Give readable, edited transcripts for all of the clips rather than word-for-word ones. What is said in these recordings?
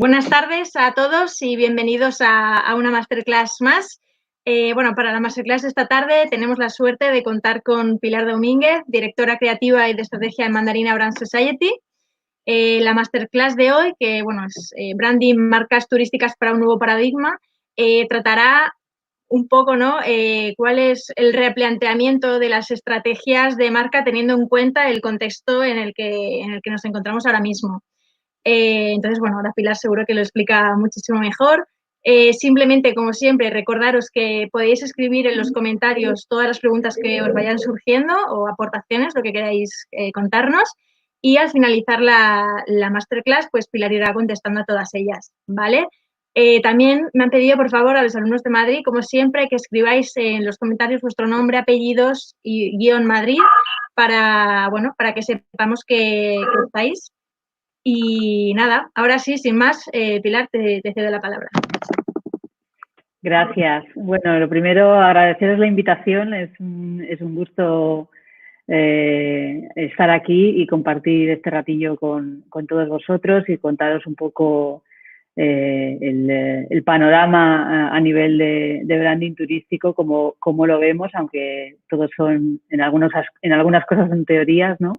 Buenas tardes a todos y bienvenidos a una masterclass más. Bueno, para la masterclass de esta tarde tenemos la suerte de contar con Pilar Domínguez, directora creativa y de estrategia en Mandarina Brand Society. La masterclass de hoy, que bueno, es branding, marcas turísticas para un nuevo paradigma, tratará un poco, ¿no? Cuál es el replanteamiento de las estrategias de marca teniendo en cuenta el contexto en el que nos encontramos ahora mismo. Entonces, bueno, ahora Pilar seguro que lo explica muchísimo mejor. Simplemente, como siempre, recordaros que podéis escribir en los comentarios todas las preguntas que os vayan surgiendo o aportaciones, lo que queráis contarnos. Y al finalizar la masterclass, pues Pilar irá contestando a todas ellas, ¿vale? También me han pedido, por favor, a los alumnos de Madrid, como siempre, que escribáis en los comentarios vuestro nombre, apellidos y guión Madrid para, bueno, para que sepamos que estáis. Y nada, ahora sí, sin más, Pilar, te cedo la palabra. Gracias. Bueno, lo primero, agradeceros la invitación. Es un gusto estar aquí y compartir este ratillo con todos vosotros y contaros un poco el panorama a nivel de branding turístico, como lo vemos, aunque todos son, en algunas cosas son teorías, ¿no?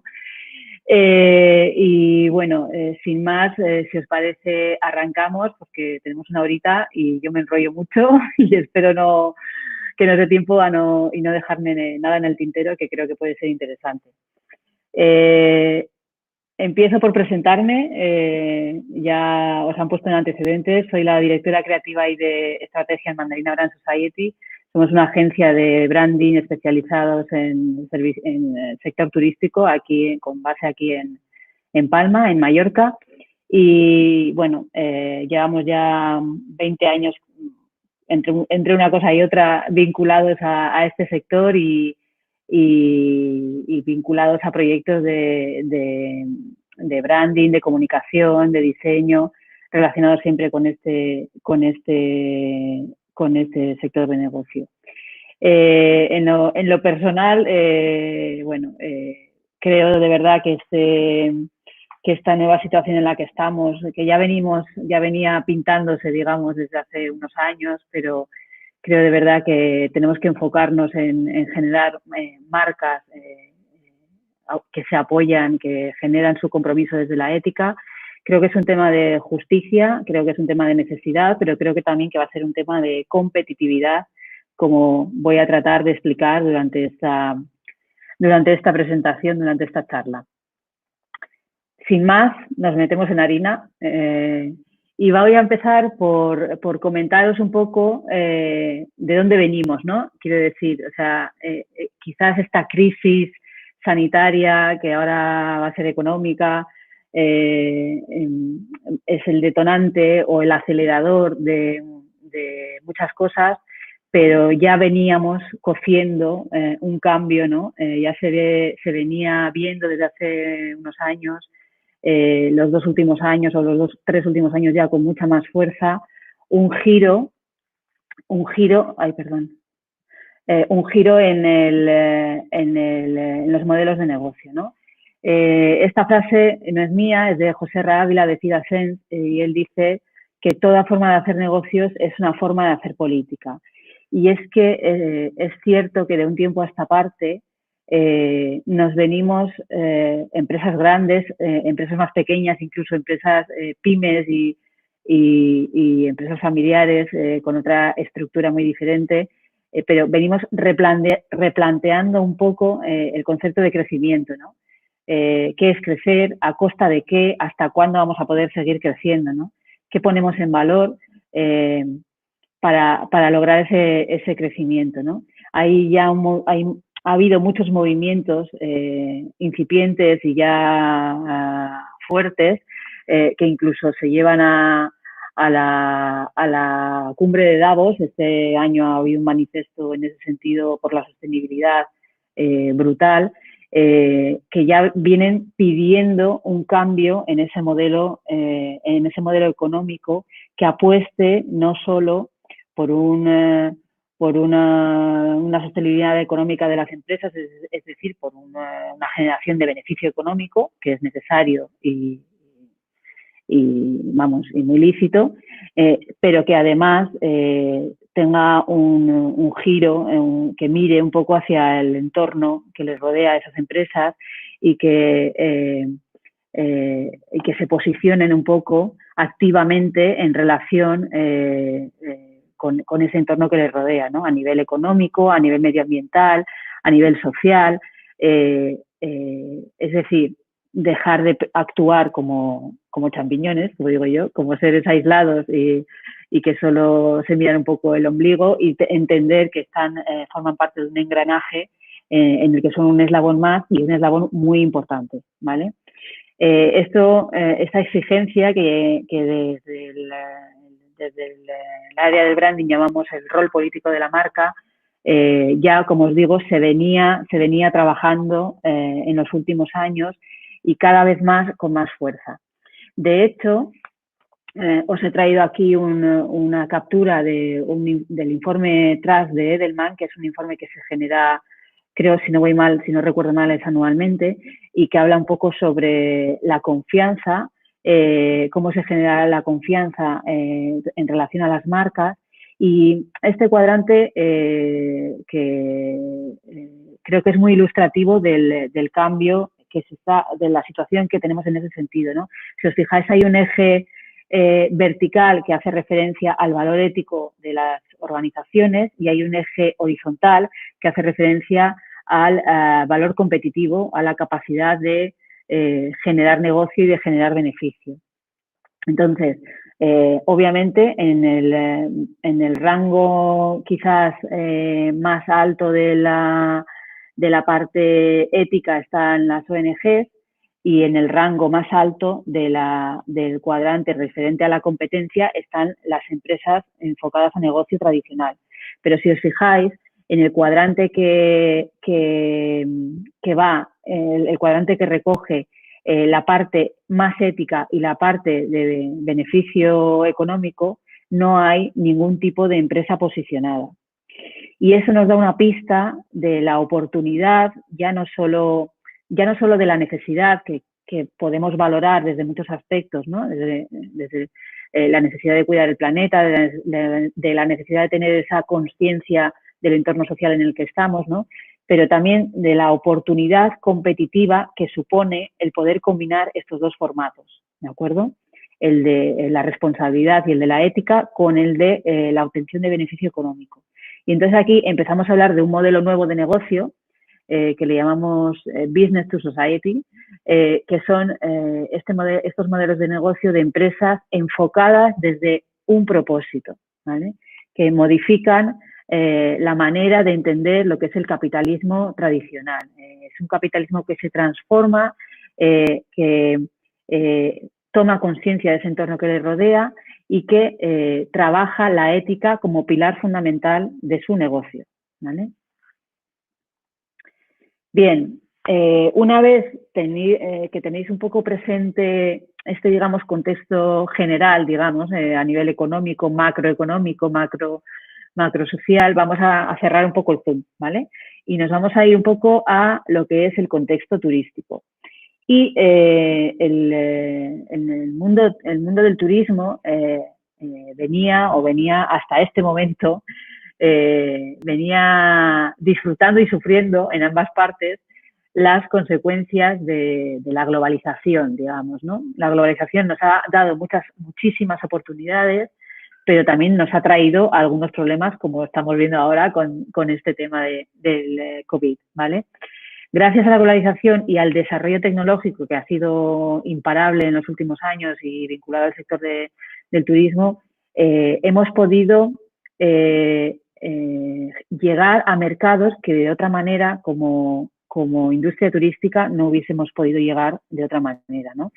Y bueno, sin más, si os parece, arrancamos porque tenemos una horita y yo me enrollo mucho y espero que nos dé tiempo y no dejarme nada en el tintero, que creo que puede ser interesante. Empiezo por presentarme, ya os han puesto en antecedentes, soy la directora creativa y de estrategia en Mandarina Brand Society. Somos una agencia de branding especializados en el sector turístico, con base aquí en Palma, en Mallorca. Y bueno, llevamos ya 20 años entre una cosa y otra vinculados a este sector y vinculados a proyectos de branding, de comunicación, de diseño, relacionados siempre con este sector de negocio. En lo personal, bueno, creo de verdad que esta nueva situación en la que estamos, que ya venía pintándose, digamos, desde hace unos años, pero creo de verdad que tenemos que enfocarnos en generar marcas que se apoyan, que generan su compromiso desde la ética. Creo que es un tema de justicia, creo que es un tema de necesidad, pero creo que también que va a ser un tema de competitividad, como voy a tratar de explicar durante esta presentación, durante esta charla. Sin más, nos metemos en harina y voy a empezar por comentaros un poco de dónde venimos, ¿no? Quiero decir, o sea, quizás esta crisis sanitaria que ahora va a ser económica es el detonante o el acelerador de muchas cosas, pero ya veníamos cociendo un cambio, ¿no? Ya se venía viendo desde hace unos años, los 2 últimos años o los 3 últimos años ya con mucha más fuerza, un giro en los modelos de negocio, ¿no? Esta frase no es mía, es de José Ávila, de Cidasens, y él dice que toda forma de hacer negocios es una forma de hacer política. Y es que es cierto que de un tiempo a esta parte nos venimos empresas grandes, empresas más pequeñas, incluso empresas pymes y empresas familiares con otra estructura muy diferente, pero venimos replanteando un poco el concepto de crecimiento, ¿no? ¿Qué es crecer? ¿A costa de qué? ¿Hasta cuándo vamos a poder seguir creciendo, ¿no? ¿Qué ponemos en valor para lograr ese crecimiento, ¿no? Ha habido muchos movimientos incipientes y ya fuertes que incluso se llevan a la cumbre de Davos. Este año ha habido un manifiesto en ese sentido por la sostenibilidad brutal, que ya vienen pidiendo un cambio en ese modelo económico que apueste no solo por una sostenibilidad económica de las empresas, es decir, por una generación de beneficio económico, que es necesario y y muy lícito, pero que además tenga un giro, que mire un poco hacia el entorno que les rodea a esas empresas y que se posicionen un poco activamente en relación con ese entorno que les rodea, ¿no? A nivel económico, a nivel medioambiental, a nivel social. Es decir, dejar de actuar como champiñones, como digo yo, como seres aislados y que solo se miran un poco el ombligo y entender que forman parte de un engranaje en el que son un eslabón más y un eslabón muy importante, ¿vale? Esta exigencia que desde el área del branding llamamos el rol político de la marca, ya, como os digo, se venía trabajando en los últimos años y cada vez más con más fuerza. De hecho, os he traído aquí una captura del informe Trust de Edelman, que es un informe que se genera, creo, si no recuerdo mal, es anualmente, y que habla un poco sobre la confianza, cómo se genera la confianza en relación a las marcas. Y este cuadrante creo que es muy ilustrativo del cambio de la situación que tenemos en ese sentido, ¿no? Si os fijáis, hay un eje vertical que hace referencia al valor ético de las organizaciones y hay un eje horizontal que hace referencia al valor competitivo, a la capacidad de generar negocio y de generar beneficio. Entonces, obviamente, en el rango quizás más alto de la parte ética están las ONGs y en el rango más alto del cuadrante referente a la competencia están las empresas enfocadas a negocio tradicional. Pero si os fijáis, en el cuadrante que va, el cuadrante que recoge la parte más ética y la parte de beneficio económico, no hay ningún tipo de empresa posicionada. Y eso nos da una pista de la oportunidad, ya no solo de la necesidad que podemos valorar desde muchos aspectos, ¿no? Desde la necesidad de cuidar el planeta, de la necesidad de tener esa conciencia del entorno social en el que estamos, ¿no? Pero también de la oportunidad competitiva que supone el poder combinar estos dos formatos, ¿de acuerdo? El de la responsabilidad y el de la ética con el de la obtención de beneficio económico. Y entonces aquí empezamos a hablar de un modelo nuevo de negocio que le llamamos Business to Society, que son estos modelos de negocio de empresas enfocadas desde un propósito, ¿vale? Que modifican la manera de entender lo que es el capitalismo tradicional. Es un capitalismo que se transforma, que toma conciencia de ese entorno que le rodea y que trabaja la ética como pilar fundamental de su negocio, ¿vale? Bien, una vez que tenéis un poco presente este, digamos, contexto general, digamos, a nivel económico, macroeconómico, macro social, vamos a cerrar un poco el zoom, ¿vale? Y nos vamos a ir un poco a lo que es el contexto turístico. Y el mundo del turismo venía hasta este momento, venía disfrutando y sufriendo en ambas partes las consecuencias de la globalización, digamos, ¿no? La globalización nos ha dado muchísimas oportunidades, pero también nos ha traído algunos problemas, como estamos viendo ahora con este tema del COVID, ¿vale? Gracias a la globalización y al desarrollo tecnológico que ha sido imparable en los últimos años y vinculado al sector del turismo, hemos podido llegar a mercados que de otra manera, como industria turística, no hubiésemos podido llegar de otra manera, ¿no?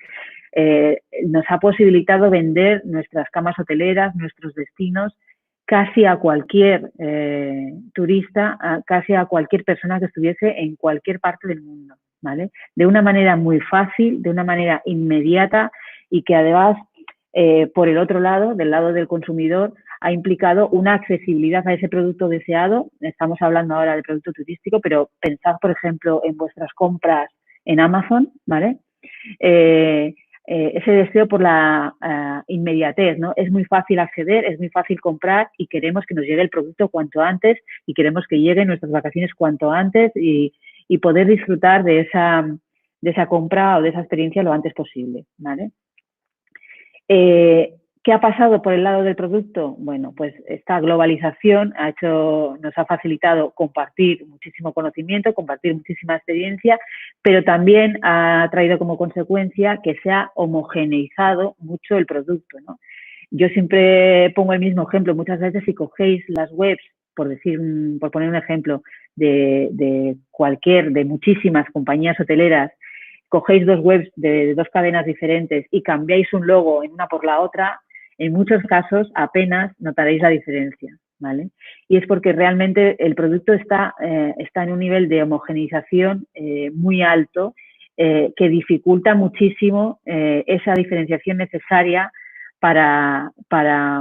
Nos ha posibilitado vender nuestras camas hoteleras, nuestros destinos, casi a cualquier turista, casi a cualquier persona que estuviese en cualquier parte del mundo, ¿vale? De una manera muy fácil, de una manera inmediata y que además, por el otro lado, del lado del consumidor, ha implicado una accesibilidad a ese producto deseado. Estamos hablando ahora de producto turístico, pero pensad, por ejemplo, en vuestras compras en Amazon, ¿vale? ese deseo por la inmediatez, ¿no? Es muy fácil acceder, es muy fácil comprar y queremos que nos llegue el producto cuanto antes y queremos que lleguen nuestras vacaciones cuanto antes y poder disfrutar de esa compra o de esa experiencia lo antes posible, ¿vale? ¿Qué ha pasado por el lado del producto? Bueno, pues esta globalización nos ha facilitado compartir muchísimo conocimiento, compartir muchísima experiencia, pero también ha traído como consecuencia que se ha homogeneizado mucho el producto, ¿no? Yo siempre pongo el mismo ejemplo. Muchas veces si cogéis las webs, por poner un ejemplo, de muchísimas compañías hoteleras, cogéis dos webs de dos cadenas diferentes y cambiáis un logo en una por la otra, en muchos casos apenas notaréis la diferencia, ¿vale? Y es porque realmente el producto está en un nivel de homogeneización muy alto que dificulta muchísimo esa diferenciación necesaria para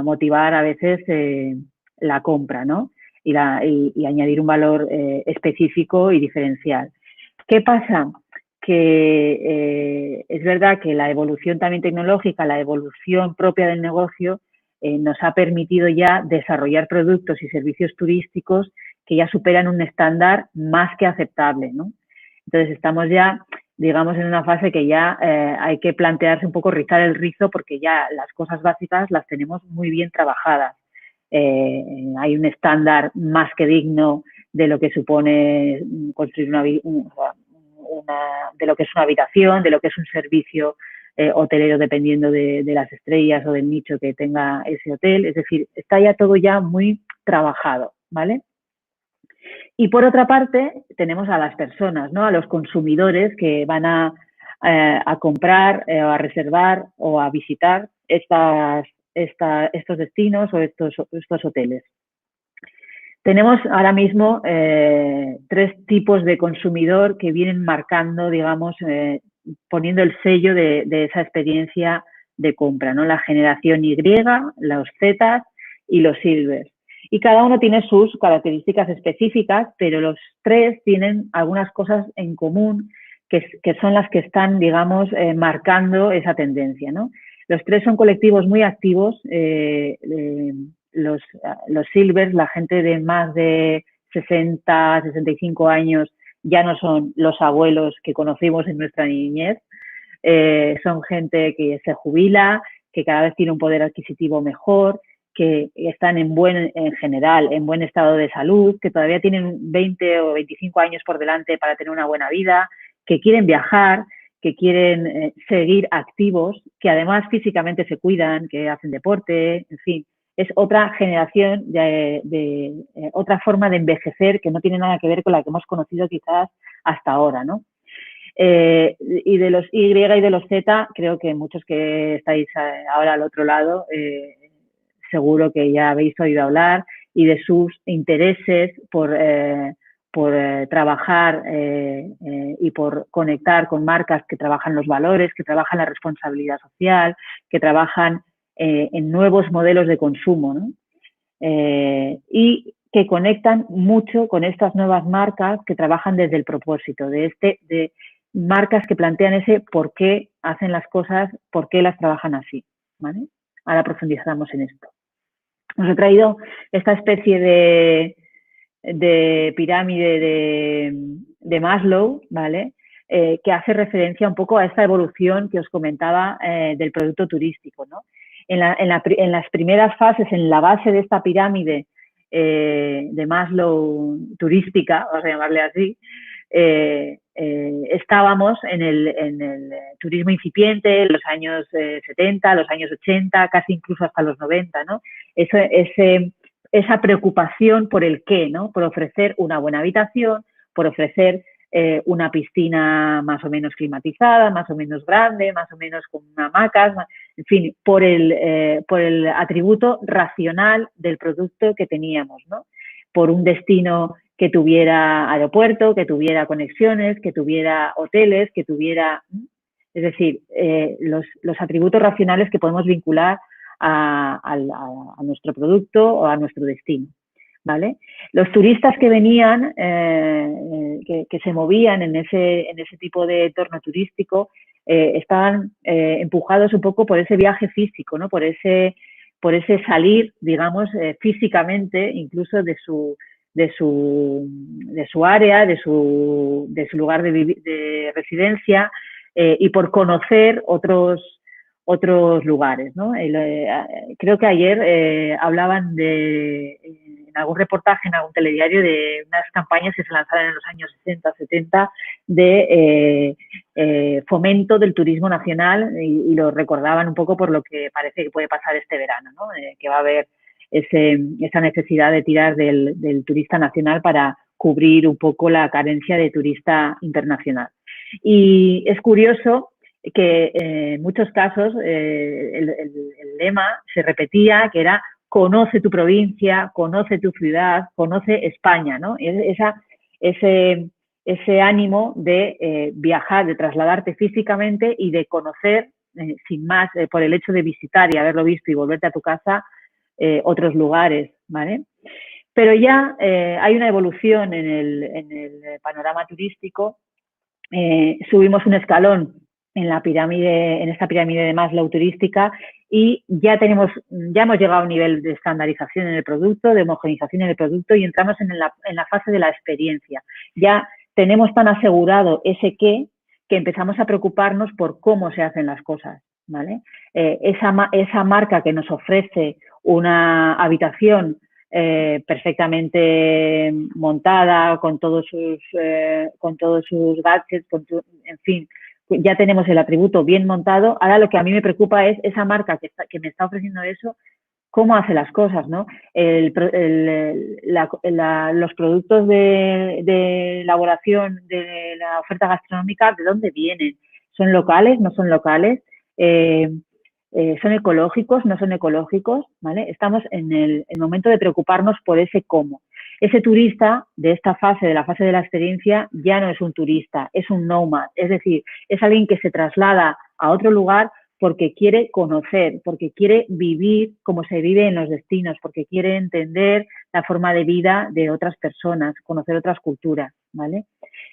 motivar a veces la compra, ¿no? Y añadir un valor específico y diferencial. ¿Qué pasa? Que es verdad que la evolución también tecnológica, la evolución propia del negocio, nos ha permitido ya desarrollar productos y servicios turísticos que ya superan un estándar más que aceptable, ¿no? Entonces estamos ya, digamos, en una fase que ya hay que plantearse un poco, rizar el rizo, porque ya las cosas básicas las tenemos muy bien trabajadas. Hay un estándar más que digno de lo que supone construir de lo que es una habitación, de lo que es un servicio hotelero dependiendo de las estrellas o del nicho que tenga ese hotel. Es decir, está ya todo ya muy trabajado, ¿vale? Y por otra parte, tenemos a las personas, ¿no? A los consumidores que van a comprar, a reservar o a visitar estos destinos o estos hoteles. Tenemos ahora mismo tres tipos de consumidor que vienen marcando, digamos, poniendo el sello de esa experiencia de compra, ¿no? La generación Y, los Z y los Silvers. Y cada uno tiene sus características específicas, pero los tres tienen algunas cosas en común que son las que están, digamos, marcando esa tendencia, ¿no? Los tres son colectivos muy activos. Los Silvers, la gente de más de 60, 65 años, ya no son los abuelos que conocimos en nuestra niñez. Son gente que se jubila, que cada vez tiene un poder adquisitivo mejor, que están en general en buen estado de salud, que todavía tienen 20 o 25 años por delante para tener una buena vida, que quieren viajar, que quieren seguir activos, que además físicamente se cuidan, que hacen deporte, en fin. Es otra generación otra forma de envejecer que no tiene nada que ver con la que hemos conocido quizás hasta ahora, ¿no? Y de los Y y de los Z, creo que muchos que estáis ahora al otro lado, seguro que ya habéis oído hablar, y de sus intereses por trabajar y por conectar con marcas que trabajan los valores, que trabajan la responsabilidad social, que trabajan en nuevos modelos de consumo, ¿no? Y que conectan mucho con estas nuevas marcas que trabajan desde el propósito, de marcas que plantean ese por qué hacen las cosas, por qué las trabajan así, ¿vale? Ahora profundizamos en esto. Os he traído esta especie de pirámide de Maslow, ¿vale? Que hace referencia un poco a esta evolución que os comentaba del producto turístico, ¿no? En las primeras fases, en la base de esta pirámide de Maslow turística, vamos a llamarle así, estábamos en el turismo incipiente, en los años 70, los años 80, casi incluso hasta los 90, ¿no? Esa preocupación por el qué, ¿no? Por ofrecer una buena habitación, por ofrecer una piscina más o menos climatizada, más o menos grande, más o menos con hamacas, en fin, por el atributo racional del producto que teníamos, ¿no? Por un destino que tuviera aeropuerto, que tuviera conexiones, que tuviera hoteles, que tuviera... Es decir, los atributos racionales que podemos vincular a nuestro producto o a nuestro destino, ¿vale? Los turistas que venían, que se movían en ese tipo de entorno turístico, estaban empujados un poco por ese viaje físico, ¿no? Por ese salir, digamos, físicamente, incluso de su área, de su lugar de residencia, y por conocer otros lugares, ¿no? Creo que ayer hablaban en algún reportaje, en algún telediario, de unas campañas que se lanzaron en los años 60, 70 de fomento del turismo nacional, y lo recordaban un poco por lo que parece que puede pasar este verano, ¿no? Que va a haber esa necesidad de tirar del turista nacional para cubrir un poco la carencia de turista internacional. Y es curioso que en muchos casos el lema se repetía, que era: conoce tu provincia, conoce tu ciudad, conoce España, ¿no? Ese ánimo de viajar, de trasladarte físicamente y de conocer, sin más, por el hecho de visitar y haberlo visto y volverte a tu casa, otros lugares, ¿vale? Pero ya hay una evolución en el panorama turístico. Subimos un escalón en esta pirámide de Maslow turística, y ya hemos llegado a un nivel de estandarización en el producto, de homogenización en el producto, y entramos en la fase de la experiencia. Ya tenemos tan asegurado ese qué, que empezamos a preocuparnos por cómo se hacen las cosas, ¿vale? Esa marca que nos ofrece una habitación perfectamente montada, con todos sus gadgets, en fin, ya tenemos el atributo bien montado. Ahora lo que a mí me preocupa es esa marca que me está ofreciendo eso, cómo hace las cosas, ¿no? Los productos de elaboración de la oferta gastronómica, ¿de dónde vienen? ¿Son locales? ¿No son locales? ¿Son ecológicos? ¿No son ecológicos? ¿Vale? Estamos en el momento de preocuparnos por ese cómo. Ese turista de esta fase, de la fase de la experiencia, ya no es un turista, es un nómada. Es decir, es alguien que se traslada a otro lugar porque quiere conocer, porque quiere vivir como se vive en los destinos, porque quiere entender la forma de vida de otras personas, conocer otras culturas, ¿vale?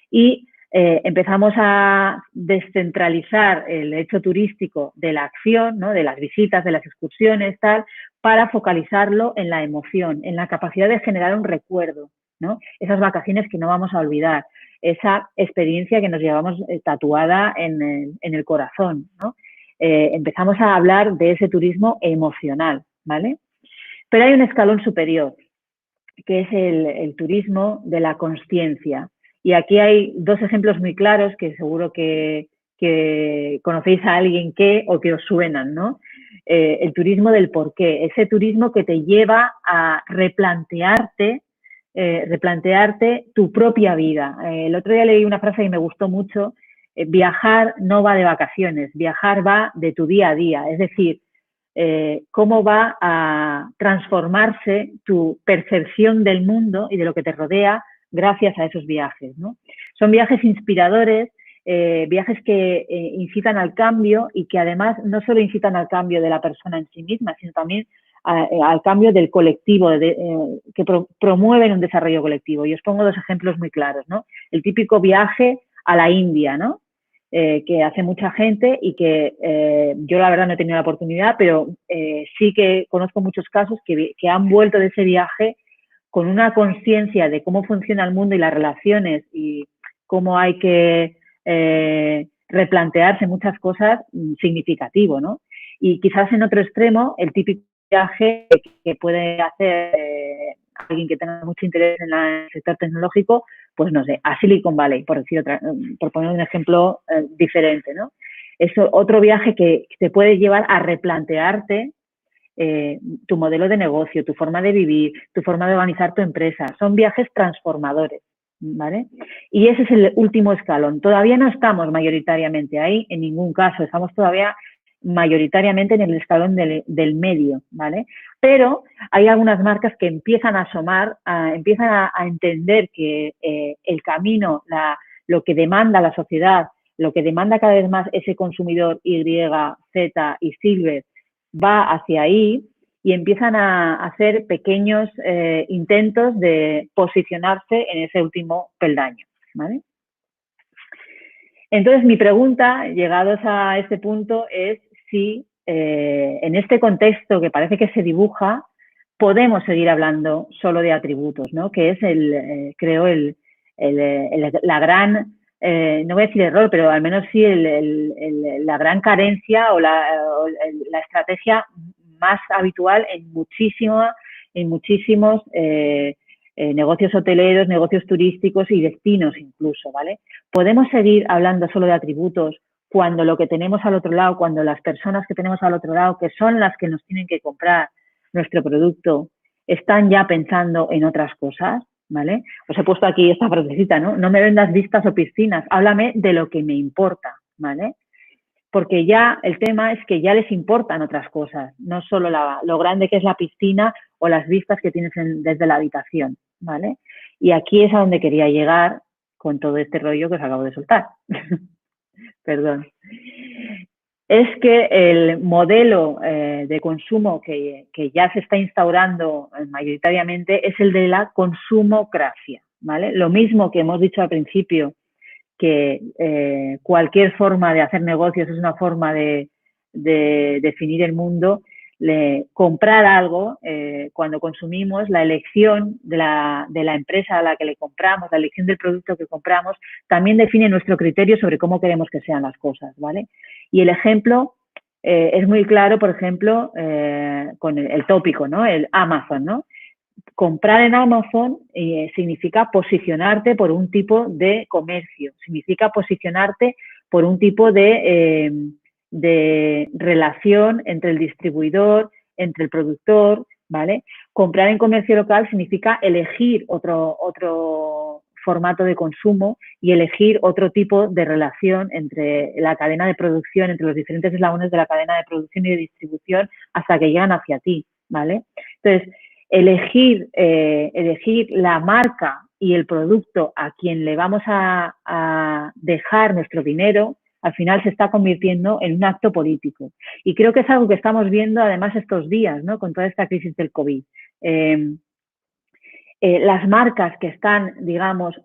Y empezamos a descentralizar el hecho turístico de la acción, ¿no? De las visitas, de las excursiones, tal, para focalizarlo en la emoción, en la capacidad de generar un recuerdo, ¿no? Esas vacaciones que no vamos a olvidar, esa experiencia que nos llevamos tatuada en el corazón, ¿no? Empezamos a hablar de ese turismo emocional, ¿vale? Pero hay un escalón superior, que es el turismo de la consciencia. Y aquí hay dos ejemplos muy claros que seguro que conocéis a alguien o que os suenan, ¿no? El turismo del porqué, ese turismo que te lleva a replantearte tu propia vida. El otro día leí una frase y me gustó mucho: viajar no va de vacaciones, viajar va de tu día a día. Es decir, cómo va a transformarse tu percepción del mundo y de lo que te rodea gracias a esos viajes, ¿no? Son viajes inspiradores, viajes que incitan al cambio, y que además no solo incitan al cambio de la persona en sí misma, sino también al cambio del colectivo, que promueven un desarrollo colectivo. Y os pongo dos ejemplos muy claros, ¿no? El típico viaje a la India, ¿no? Que hace mucha gente, y que yo la verdad no he tenido la oportunidad, pero sí que conozco muchos casos que han vuelto de ese viaje con una conciencia de cómo funciona el mundo y las relaciones, y cómo hay que replantearse muchas cosas, significativo, ¿no? Y quizás en otro extremo, el típico viaje que puede hacer alguien que tenga mucho interés en el sector tecnológico, pues no sé, a Silicon Valley, por poner un ejemplo diferente, ¿no? Es otro viaje que te puede llevar a replantearte tu modelo de negocio, tu forma de vivir, tu forma de organizar tu empresa. Son viajes transformadores, ¿vale? Y ese es el último escalón. Todavía no estamos mayoritariamente ahí, en ningún caso. Estamos todavía mayoritariamente en el escalón del medio, ¿vale? Pero hay algunas marcas que empiezan a asomar, empiezan a entender que el camino, lo que demanda la sociedad, lo que demanda cada vez más ese consumidor Y, Z y Silver, va hacia ahí, y empiezan a hacer pequeños intentos de posicionarse en ese último peldaño, ¿vale? Entonces, mi pregunta, llegados a este punto, es si en este contexto que parece que se dibuja, podemos seguir hablando solo de atributos, ¿no? Que es, creo, la gran, no voy a decir error, pero al menos sí la gran carencia o la estrategia más habitual en muchísimos negocios hoteleros, negocios turísticos y destinos incluso, ¿vale? Podemos seguir hablando solo de atributos cuando lo que tenemos al otro lado, cuando las personas que tenemos al otro lado, que son las que nos tienen que comprar nuestro producto, están ya pensando en otras cosas, ¿vale? Os he puesto aquí esta frasecita, ¿no? No me vendas vistas o piscinas, háblame de lo que me importa, ¿vale? Porque ya el tema es que ya les importan otras cosas, no solo lo grande que es la piscina o las vistas que tienes desde la habitación, ¿vale? Y aquí es a donde quería llegar con todo este rollo que os acabo de soltar. Perdón. Es que el modelo de consumo que ya se está instaurando mayoritariamente es el de la consumocracia, ¿vale? Lo mismo que hemos dicho al principio, que cualquier forma de hacer negocios es una forma de definir el mundo. Comprar algo, cuando consumimos, la elección de la empresa a la que le compramos, la elección del producto que compramos, también define nuestro criterio sobre cómo queremos que sean las cosas, ¿vale? Y el ejemplo es muy claro, por ejemplo, con el tópico, ¿no? El Amazon, ¿no? Comprar en Amazon significa posicionarte por un tipo de comercio, significa posicionarte por un tipo de relación entre el distribuidor, entre el productor, ¿vale? Comprar en comercio local significa elegir otro formato de consumo y elegir otro tipo de relación entre la cadena de producción, entre los diferentes eslabones de la cadena de producción y de distribución hasta que llegan hacia ti, ¿vale? Entonces, elegir la marca y el producto a quien le vamos a dejar nuestro dinero, al final se está convirtiendo en un acto político. Y creo que es algo que estamos viendo además estos días, ¿no? Con toda esta crisis del COVID. Las marcas que están, digamos,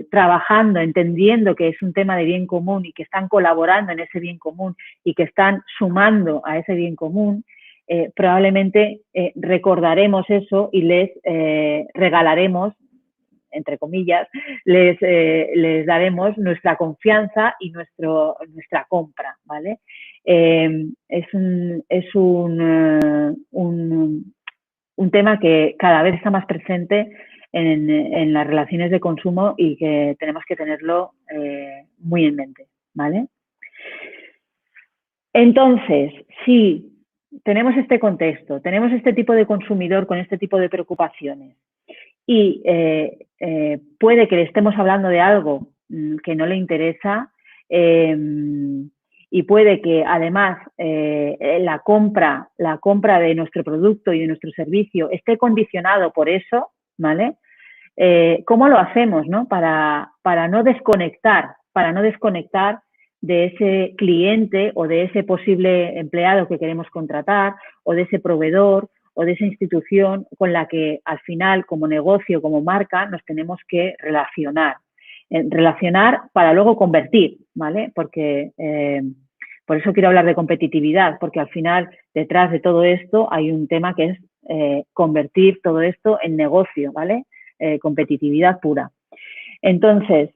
trabajando, entendiendo que es un tema de bien común y que están colaborando en ese bien común y que están sumando a ese bien común, probablemente recordaremos eso y les regalaremos, entre comillas, les daremos nuestra confianza y nuestra compra, ¿vale? Es un tema que cada vez está más presente en las relaciones de consumo y que tenemos que tenerlo muy en mente, ¿vale? Entonces, si tenemos este contexto, tenemos este tipo de consumidor con este tipo de preocupaciones y puede que le estemos hablando de algo que no le interesa y puede que además la compra de nuestro producto y de nuestro servicio esté condicionado por eso, ¿vale? ¿Cómo lo hacemos, ¿no? Para no desconectar de ese cliente o de ese posible empleado que queremos contratar o de ese proveedor o de esa institución con la que al final, como negocio, como marca, nos tenemos que relacionar. Relacionar para luego convertir, ¿vale? Porque por eso quiero hablar de competitividad, porque al final detrás de todo esto hay un tema que es convertir todo esto en negocio, ¿vale? Competitividad pura. Entonces,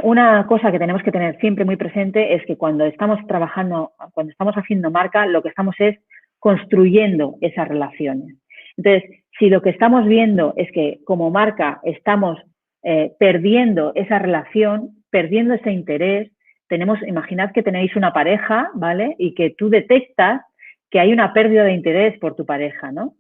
una cosa que tenemos que tener siempre muy presente es que cuando estamos trabajando, cuando estamos haciendo marca, lo que estamos es construyendo esas relaciones. Entonces, si lo que estamos viendo es que como marca estamos perdiendo esa relación, perdiendo ese interés, imaginad que tenéis una pareja, ¿vale? Y que tú detectas que hay una pérdida de interés por tu pareja, ¿no?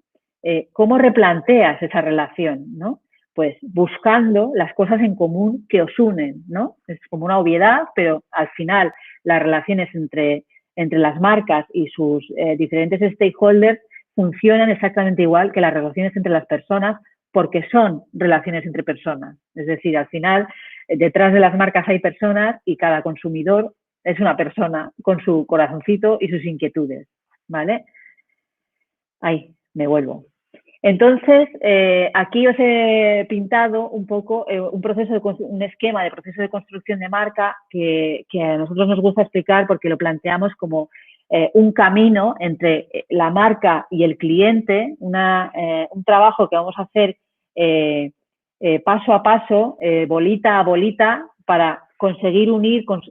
¿Cómo replanteas esa relación, ¿no? Pues buscando las cosas en común que os unen, ¿no? Es como una obviedad, pero al final las relaciones entre las marcas y sus diferentes stakeholders funcionan exactamente igual que las relaciones entre las personas porque son relaciones entre personas. Es decir, al final, detrás de las marcas hay personas y cada consumidor es una persona con su corazoncito y sus inquietudes, ¿vale? Ahí, me vuelvo. Entonces, aquí os he pintado un poco un esquema de proceso de construcción de marca que a nosotros nos gusta explicar porque lo planteamos como un camino entre la marca y el cliente, un trabajo que vamos a hacer paso a paso, bolita a bolita, para conseguir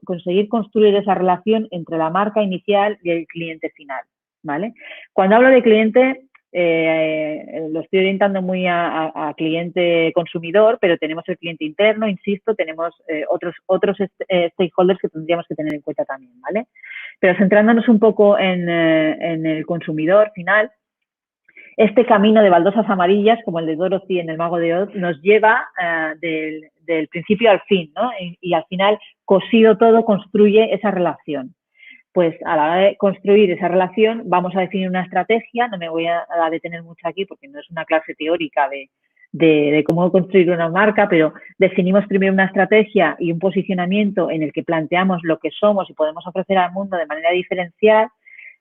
conseguir construir esa relación entre la marca inicial y el cliente final, ¿vale? Cuando hablo de cliente, lo estoy orientando muy a cliente consumidor, pero tenemos el cliente interno, insisto, tenemos otros stakeholders que tendríamos que tener en cuenta también, ¿vale? Pero centrándonos un poco en el consumidor final, este camino de baldosas amarillas, como el de Dorothy en El Mago de Oz, nos lleva del principio al fin, ¿no? Y al final, cosido todo, construye esa relación. Pues a la hora de construir esa relación vamos a definir una estrategia, no me voy a detener mucho aquí porque no es una clase teórica de cómo construir una marca, pero definimos primero una estrategia y un posicionamiento en el que planteamos lo que somos y podemos ofrecer al mundo de manera diferencial.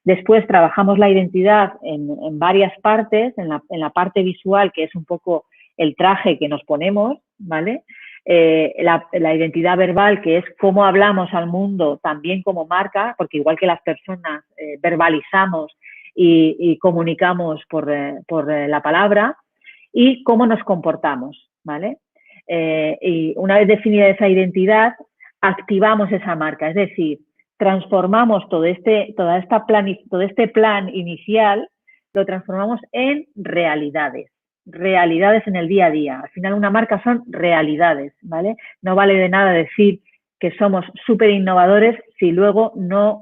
Después trabajamos la identidad en varias partes, en la parte visual, que es un poco el traje que nos ponemos, ¿vale? La identidad verbal, que es cómo hablamos al mundo también como marca, porque igual que las personas verbalizamos y comunicamos por la palabra, y cómo nos comportamos, ¿vale? Y una vez definida esa identidad, activamos esa marca, es decir, transformamos todo este plan inicial, lo transformamos en realidades en el día a día. Al final una marca son realidades, ¿vale? No vale de nada decir que somos súper innovadores si luego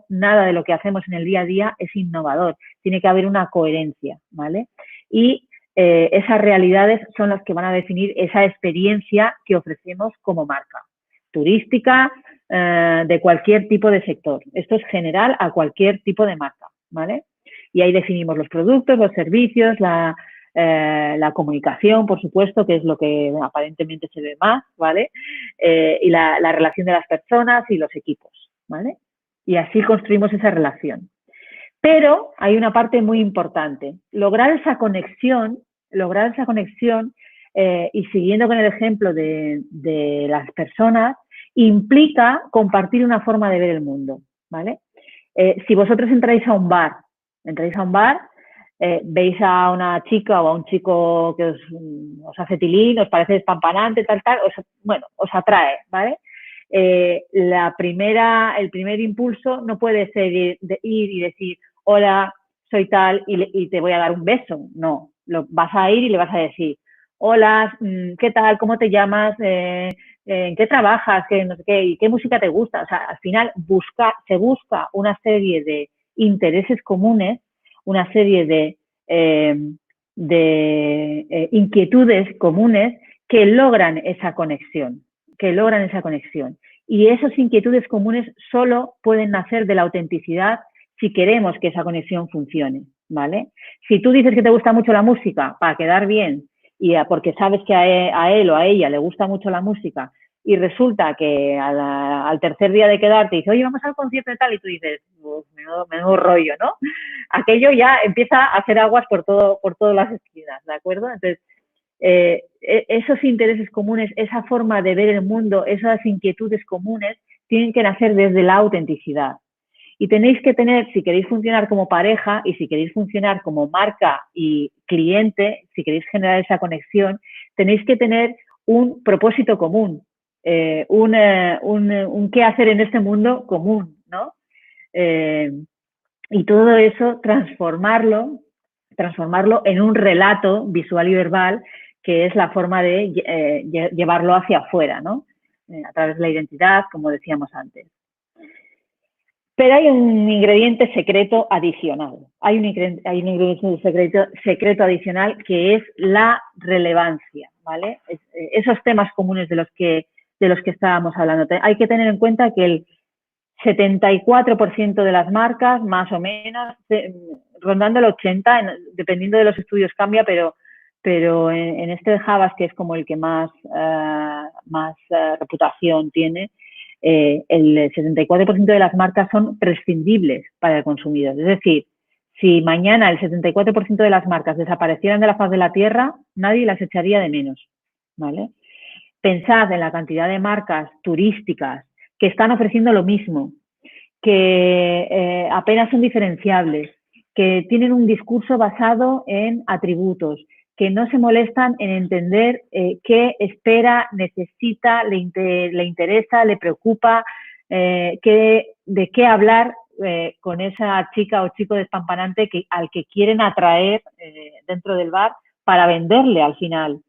nada de lo que hacemos en el día a día es innovador. Tiene que haber una coherencia, ¿vale? Y esas realidades son las que van a definir esa experiencia que ofrecemos como marca turística, de cualquier tipo de sector. Esto es general a cualquier tipo de marca, ¿vale? Y ahí definimos los productos, los servicios, la comunicación, por supuesto, que es lo que aparentemente se ve más, ¿vale? Y la relación de las personas y los equipos, ¿vale? Y así construimos esa relación. Pero hay una parte muy importante. Lograr esa conexión y siguiendo con el ejemplo de las personas, implica compartir una forma de ver el mundo, ¿vale? Si vosotros entráis a un bar, veis a una chica o a un chico que os hace tilín, os parece despampanante, tal, os atrae, ¿vale? El primer impulso no puede ser ir y decir, hola, soy tal y te voy a dar un beso. No, vas a ir y le vas a decir, hola, ¿qué tal? ¿Cómo te llamas? ¿En qué trabajas? No sé qué, ¿y qué música te gusta? O sea, al final se busca una serie de intereses comunes, una serie de inquietudes comunes que logran esa conexión. Y esas inquietudes comunes solo pueden nacer de la autenticidad si queremos que esa conexión funcione, ¿vale? Si tú dices que te gusta mucho la música para quedar bien y porque sabes que a él o a ella le gusta mucho la música y resulta que al tercer día de quedarte dice, oye, vamos al concierto y tal, y tú dices, menudo rollo, ¿no? Aquello ya empieza a hacer aguas por todas las esquinas, ¿de acuerdo? Entonces, esos intereses comunes, esa forma de ver el mundo, esas inquietudes comunes, tienen que nacer desde la autenticidad. Y tenéis que tener, si queréis funcionar como pareja y si queréis funcionar como marca y cliente, si queréis generar esa conexión, tenéis que tener un propósito común, un qué hacer en este mundo común, ¿no? Y todo eso transformarlo en un relato visual y verbal, que es la forma de llevarlo hacia afuera, ¿no? A través de la identidad, como decíamos antes. Pero hay un ingrediente secreto adicional. Hay un ingrediente secreto adicional que es la relevancia, ¿vale? Esos temas comunes de los que estábamos hablando. Hay que tener en cuenta que el 74% de las marcas, más o menos, rondando el 80%, dependiendo de los estudios cambia, pero en este de Havas, que es como el que más reputación tiene, el 74% de las marcas son prescindibles para el consumidor. Es decir, Si mañana el 74% de las marcas desaparecieran de la faz de la Tierra, nadie las echaría de menos, ¿vale? Pensad en la cantidad de marcas turísticas que están ofreciendo lo mismo, que apenas son diferenciables, que tienen un discurso basado en atributos, que no se molestan en entender qué espera, necesita, le interesa, le preocupa, de qué hablar con esa chica o chico despampanante al que quieren atraer dentro del bar para venderle al final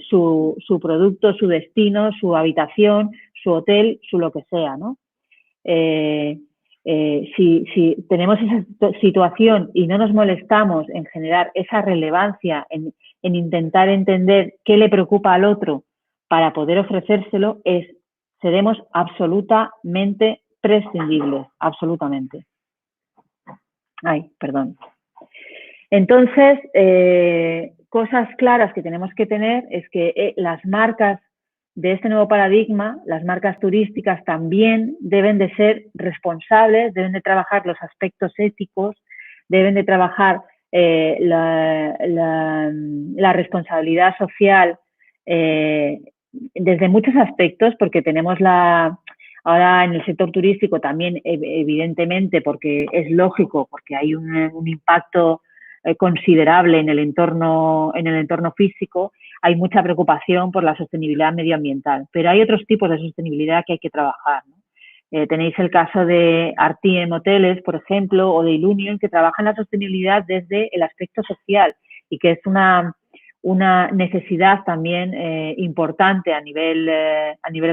su producto, su destino, su habitación, su hotel, su lo que sea, ¿no? Si tenemos esa situación y no nos molestamos en generar esa relevancia, en intentar entender qué le preocupa al otro para poder ofrecérselo, seremos absolutamente prescindibles, absolutamente. Ay, perdón. Entonces, cosas claras que tenemos que tener es que las marcas de este nuevo paradigma, las marcas turísticas también deben de ser responsables, deben de trabajar los aspectos éticos, deben de trabajar la responsabilidad social desde muchos aspectos, porque tenemos ahora en el sector turístico también, evidentemente, porque es lógico, porque hay un impacto considerable en el entorno físico, hay mucha preocupación por la sostenibilidad medioambiental, pero hay otros tipos de sostenibilidad que hay que trabajar, ¿no? Tenéis el caso de Artiem Hoteles, por ejemplo, o de Ilunion, que trabajan la sostenibilidad desde el aspecto social y que es una necesidad también importante a nivel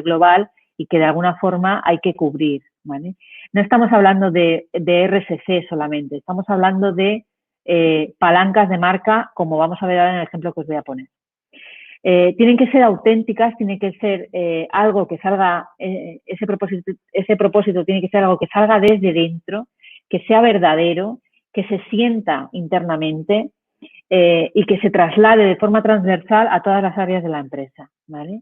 global y que de alguna forma hay que cubrir, ¿vale? No estamos hablando de RSC solamente, estamos hablando de palancas de marca, como vamos a ver ahora en el ejemplo que os voy a poner. Tienen que ser auténticas, tiene que ser algo que salga, ese propósito tiene que ser algo que salga desde dentro, que sea verdadero, que se sienta internamente y que se traslade de forma transversal a todas las áreas de la empresa, ¿vale?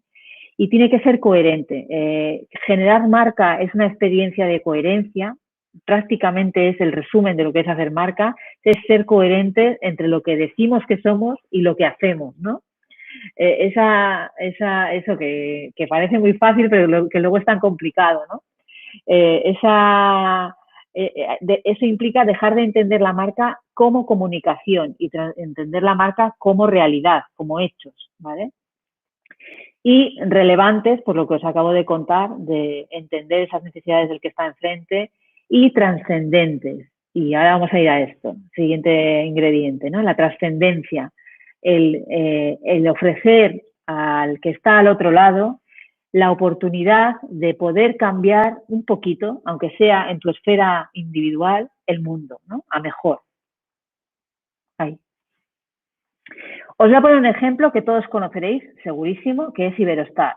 Y tiene que ser coherente. Generar marca es una experiencia de coherencia, prácticamente es el resumen de lo que es hacer marca, es ser coherente entre lo que decimos que somos y lo que hacemos, ¿no? Eso que parece muy fácil, pero que luego es tan complicado, ¿no? Eso implica dejar de entender la marca como comunicación y entender la marca como realidad, como hechos, ¿vale? Y relevantes, por lo que os acabo de contar, de entender esas necesidades del que está enfrente, y trascendentes. Y ahora vamos a ir a esto, siguiente ingrediente, ¿no? La trascendencia, el ofrecer al que está al otro lado la oportunidad de poder cambiar un poquito, aunque sea en tu esfera individual, el mundo, ¿no? A mejor. Ahí. Os voy a poner un ejemplo que todos conoceréis, segurísimo, que es Iberostar.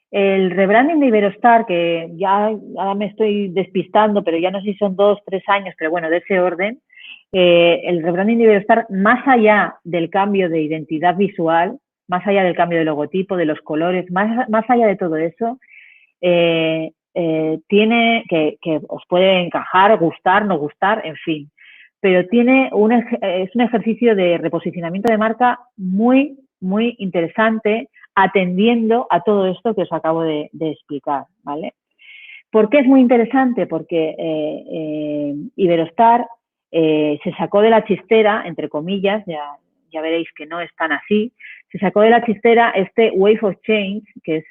El rebranding de Iberostar, que ya me estoy despistando, pero ya no sé si son 2, 3 años, pero bueno, de ese orden, el rebranding de Iberostar, más allá del cambio de identidad visual, más allá del cambio de logotipo, de los colores, más allá de todo eso, tiene que os puede encajar, gustar, no gustar, en fin, pero es un ejercicio de reposicionamiento de marca muy, muy interesante, atendiendo a todo esto que os acabo de explicar, ¿vale? ¿Por qué es muy interesante? Porque Iberostar se sacó de la chistera, entre comillas, ya veréis que no es tan así, se sacó de la chistera este Wave of Change, que es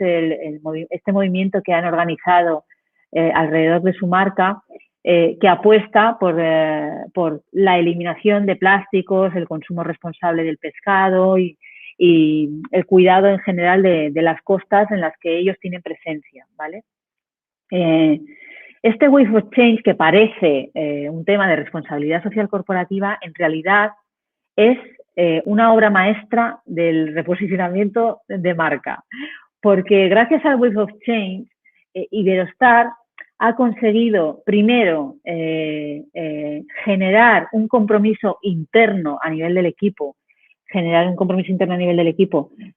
este movimiento que han organizado alrededor de su marca, que apuesta por la eliminación de plásticos, el consumo responsable del pescado y el cuidado en general de las costas en las que ellos tienen presencia, ¿vale? Este Wave of Change, que parece un tema de responsabilidad social corporativa, en realidad es una obra maestra del reposicionamiento de marca, porque gracias al Wave of Change, Iberostar ha conseguido, primero, generar un compromiso interno a nivel del equipo,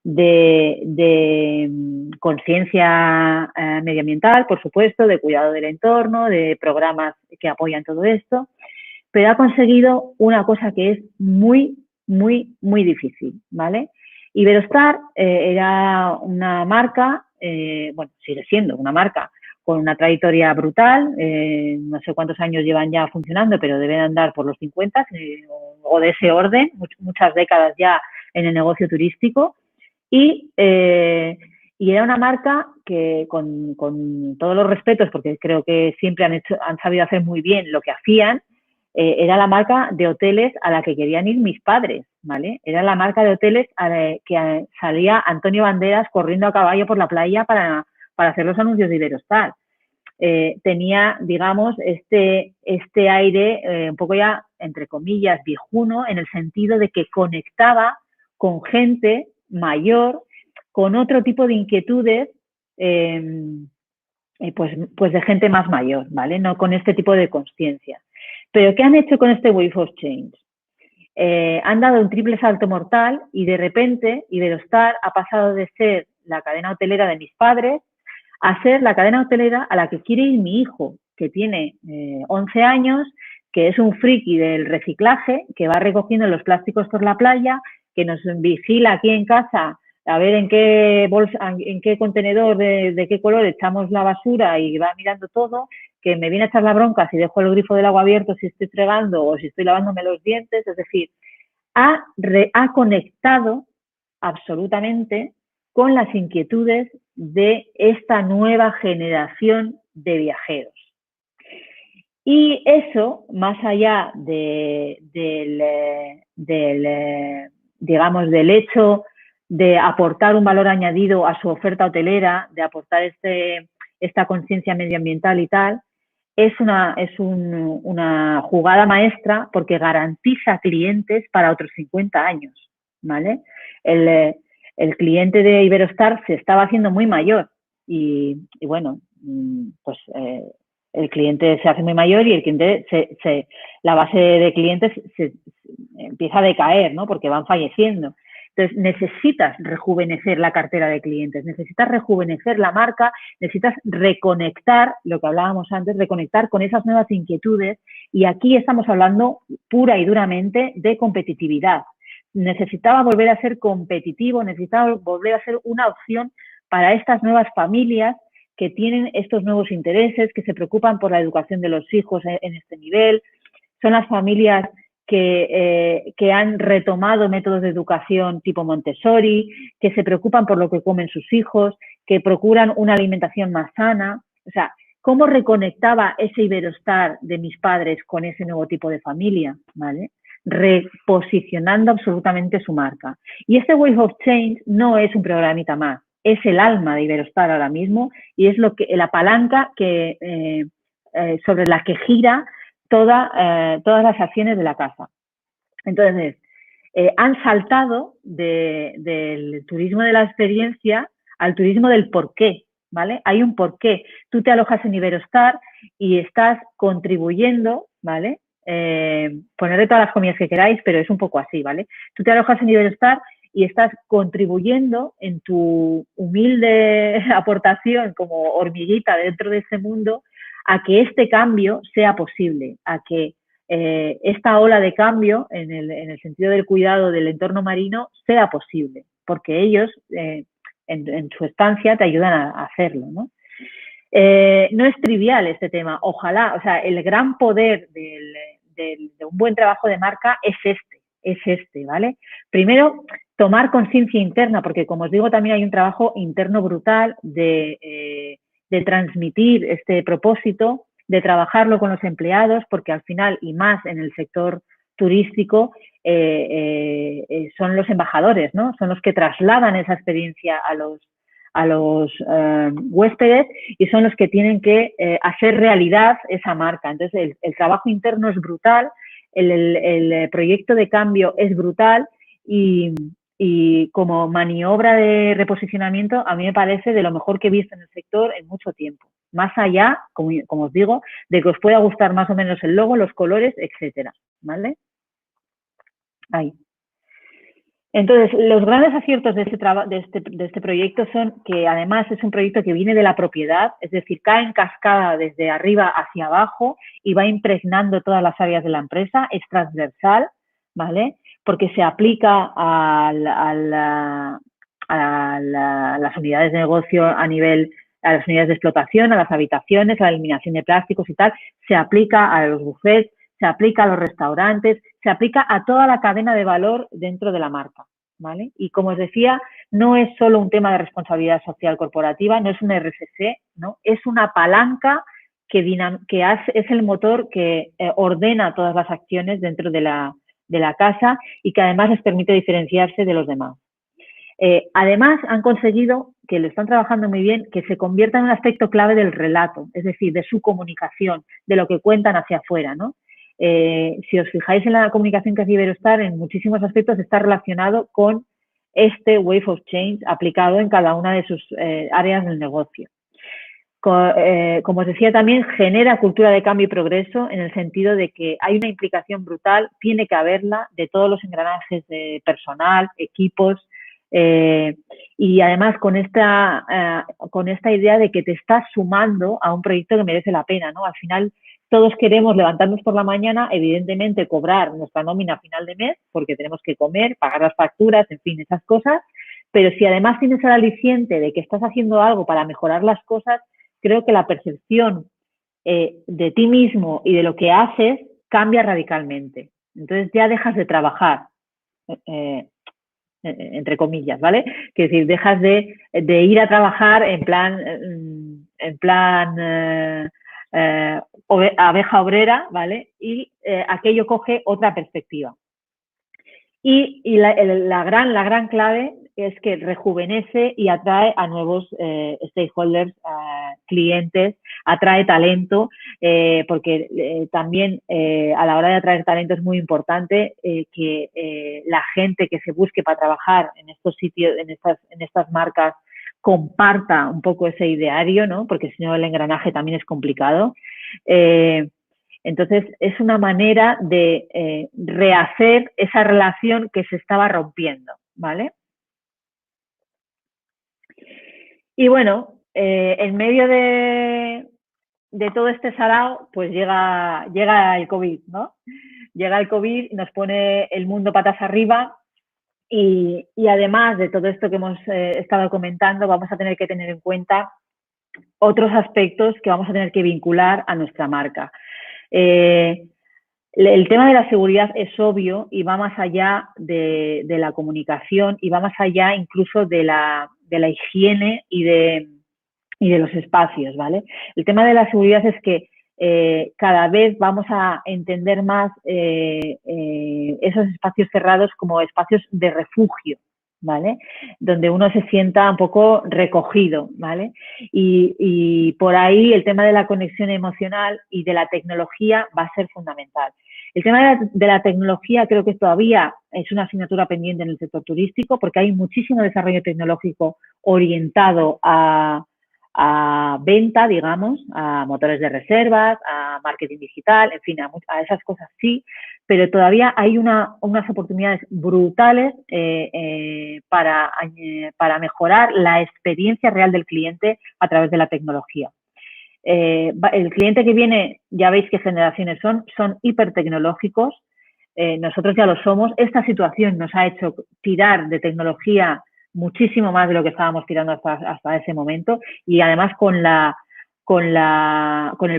de conciencia medioambiental, por supuesto, de cuidado del entorno, de programas que apoyan todo esto, pero ha conseguido una cosa que es muy, muy, muy difícil, ¿vale? Iberostar era una marca, bueno, sigue siendo una marca con una trayectoria brutal, no sé cuántos años llevan ya funcionando, pero deben andar por los 50 o de ese orden, muchas décadas ya en el negocio turístico, y era una marca que con todos los respetos, porque creo que siempre han sabido hacer muy bien lo que hacían, era la marca de hoteles a la que querían ir mis padres, ¿vale? Era la marca de hoteles a la que salía Antonio Banderas corriendo a caballo por la playa para hacer los anuncios de Iberostar. Tenía, digamos, este aire un poco ya, entre comillas, viejuno, en el sentido de que conectaba con gente mayor, con otro tipo de inquietudes, pues de gente más mayor, ¿vale? No con este tipo de consciencia. Pero ¿qué han hecho con este Wave of Change? Han dado un triple salto mortal y de repente Iberostar ha pasado de ser la cadena hotelera de mis padres a ser la cadena hotelera a la que quiere ir mi hijo, que tiene 11 años, que es un friki del reciclaje, que va recogiendo los plásticos por la playa, que nos vigila aquí en casa a ver en qué bolsa, en qué contenedor de qué color echamos la basura y va mirando todo, que me viene a echar la bronca si dejo el grifo del agua abierto, si estoy fregando o si estoy lavándome los dientes. Es decir, ha conectado absolutamente con las inquietudes de esta nueva generación de viajeros. Y eso, más allá digamos, del hecho de aportar un valor añadido a su oferta hotelera, de aportar esta conciencia medioambiental y tal, es una jugada maestra porque garantiza clientes para otros 50 años, ¿vale? El cliente de Iberostar se estaba haciendo muy mayor y bueno, pues el cliente se hace muy mayor y el cliente la base de clientes se empieza a decaer, ¿no? Porque van falleciendo. Entonces, necesitas rejuvenecer la cartera de clientes, necesitas rejuvenecer la marca, necesitas reconectar, lo que hablábamos antes, reconectar con esas nuevas inquietudes, y aquí estamos hablando pura y duramente de competitividad. Necesitaba volver a ser competitivo, necesitaba volver a ser una opción para estas nuevas familias que tienen estos nuevos intereses, que se preocupan por la educación de los hijos en este nivel. Son las familias que han retomado métodos de educación tipo Montessori, que se preocupan por lo que comen sus hijos, que procuran una alimentación más sana. O sea, ¿cómo reconectaba ese Iberostar de mis padres con ese nuevo tipo de familia? ¿Vale? Reposicionando absolutamente su marca. Y este Wave of Change no es un programita más, es el alma de Iberostar ahora mismo y es la palanca sobre la que gira todas las acciones de la casa. Entonces, han saltado del turismo de la experiencia al turismo del porqué, ¿vale? Hay un porqué. Tú te alojas en Iberostar y estás contribuyendo, ¿vale? Ponerle todas las comillas que queráis, pero es un poco así, ¿vale? Tú te alojas en Iberostar y estás contribuyendo en tu humilde aportación como hormiguita dentro de ese mundo a que este cambio sea posible, a que esta ola de cambio en el sentido del cuidado del entorno marino sea posible, porque ellos en su estancia te ayudan a hacerlo, ¿no? No es trivial este tema, ojalá, o sea, el gran poder de un buen trabajo de marca es este, ¿vale? Primero, tomar conciencia interna, porque como os digo, también hay un trabajo interno brutal de transmitir este propósito, de trabajarlo con los empleados, porque al final, y más en el sector turístico, son los embajadores, ¿no? Son los que trasladan esa experiencia a los huéspedes y son los que tienen que hacer realidad esa marca. Entonces, el trabajo interno es brutal, el proyecto de cambio es brutal y como maniobra de reposicionamiento a mí me parece de lo mejor que he visto en el sector en mucho tiempo. Más allá, como os digo, de que os pueda gustar más o menos el logo, los colores, etcétera, ¿vale? Ahí. Entonces, los grandes aciertos de este proyecto son que además es un proyecto que viene de la propiedad, es decir, cae en cascada desde arriba hacia abajo y va impregnando todas las áreas de la empresa, es transversal, ¿vale? Porque se aplica a las unidades de negocio a las unidades de explotación, a las habitaciones, a la eliminación de plásticos y tal, se aplica a los bufetes, se aplica a los restaurantes, se aplica a toda la cadena de valor dentro de la marca, ¿vale? Y como os decía, no es solo un tema de responsabilidad social corporativa, no es un RSC, ¿no? Es una palanca que es el motor que ordena todas las acciones dentro de la casa y que además les permite diferenciarse de los demás. Además, han conseguido, que lo están trabajando muy bien, que se convierta en un aspecto clave del relato, es decir, de su comunicación, de lo que cuentan hacia afuera, ¿no? Si os fijáis en la comunicación que hace Iberostar, en muchísimos aspectos está relacionado con este Wave of Change aplicado en cada una de sus áreas del negocio. Como os decía, también genera cultura de cambio y progreso en el sentido de que hay una implicación brutal, tiene que haberla, de todos los engranajes de personal, equipos, y además con esta idea de que te estás sumando a un proyecto que merece la pena, ¿no? Al final todos queremos levantarnos por la mañana, evidentemente cobrar nuestra nómina a final de mes, porque tenemos que comer, pagar las facturas, en fin, esas cosas, pero si además tienes el aliciente de que estás haciendo algo para mejorar las cosas, creo que la percepción de ti mismo y de lo que haces cambia radicalmente. Entonces ya dejas de trabajar, entre comillas, ¿vale? Que decir, dejas de ir a trabajar en plan abeja obrera, ¿vale? Y aquello coge otra perspectiva. Y la gran clave es que rejuvenece y atrae a nuevos stakeholders, clientes, atrae talento, porque también a la hora de atraer talento es muy importante que la gente que se busque para trabajar en estos sitios, en estas marcas, comparta un poco ese ideario, ¿no? Porque si no el engranaje también es complicado. Entonces, es una manera de rehacer esa relación que se estaba rompiendo, ¿vale? Y bueno, en medio de todo este sarao, pues llega el COVID, ¿no? Llega el COVID, nos pone el mundo patas arriba y además de todo esto que hemos estado comentando, vamos a tener que tener en cuenta otros aspectos que vamos a tener que vincular a nuestra marca. El tema de la seguridad es obvio y va más allá de la comunicación y va más allá incluso de la higiene y de los espacios, ¿vale? El tema de la seguridad es que cada vez vamos a entender más esos espacios cerrados como espacios de refugio, ¿vale? Donde uno se sienta un poco recogido, ¿vale? Y por ahí el tema de la conexión emocional y de la tecnología va a ser fundamental. El tema de la tecnología creo que todavía es una asignatura pendiente en el sector turístico porque hay muchísimo desarrollo tecnológico orientado a venta, digamos, a motores de reservas, a marketing digital, en fin, a esas cosas sí, pero todavía hay unas oportunidades brutales para mejorar la experiencia real del cliente a través de la tecnología. El cliente que viene, ya veis qué generaciones son hipertecnológicos, nosotros ya lo somos. Esta situación nos ha hecho tirar de tecnología muchísimo más de lo que estábamos tirando hasta ese momento y además con el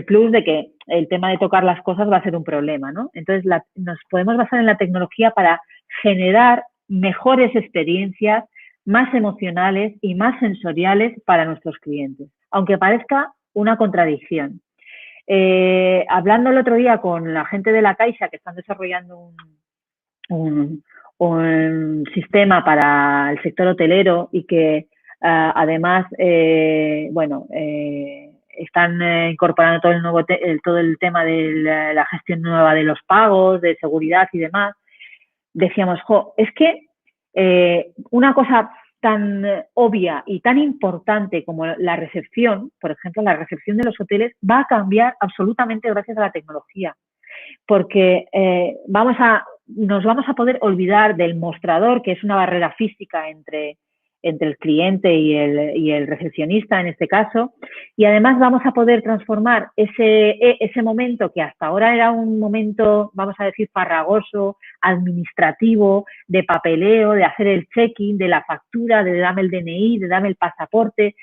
plus de que el tema de tocar las cosas va a ser un problema, ¿no? Entonces nos podemos basar en la tecnología para generar mejores experiencias, más emocionales y más sensoriales para nuestros clientes, aunque parezca una contradicción. Hablando el otro día con la gente de la Caixa que están desarrollando un sistema para el sector hotelero y que además, están incorporando todo el tema de la gestión nueva de los pagos, de seguridad y demás, decíamos, es que una cosa tan obvia y tan importante como la recepción, por ejemplo, la recepción de los hoteles va a cambiar absolutamente gracias a la tecnología. Porque vamos a nos vamos a poder olvidar del mostrador, que es una barrera física entre el cliente y el recepcionista en este caso, y además vamos a poder transformar ese momento que hasta ahora era un momento, vamos a decir, farragoso, administrativo, de papeleo, de hacer el check-in, de la factura, de dame el DNI, de dame el pasaporte,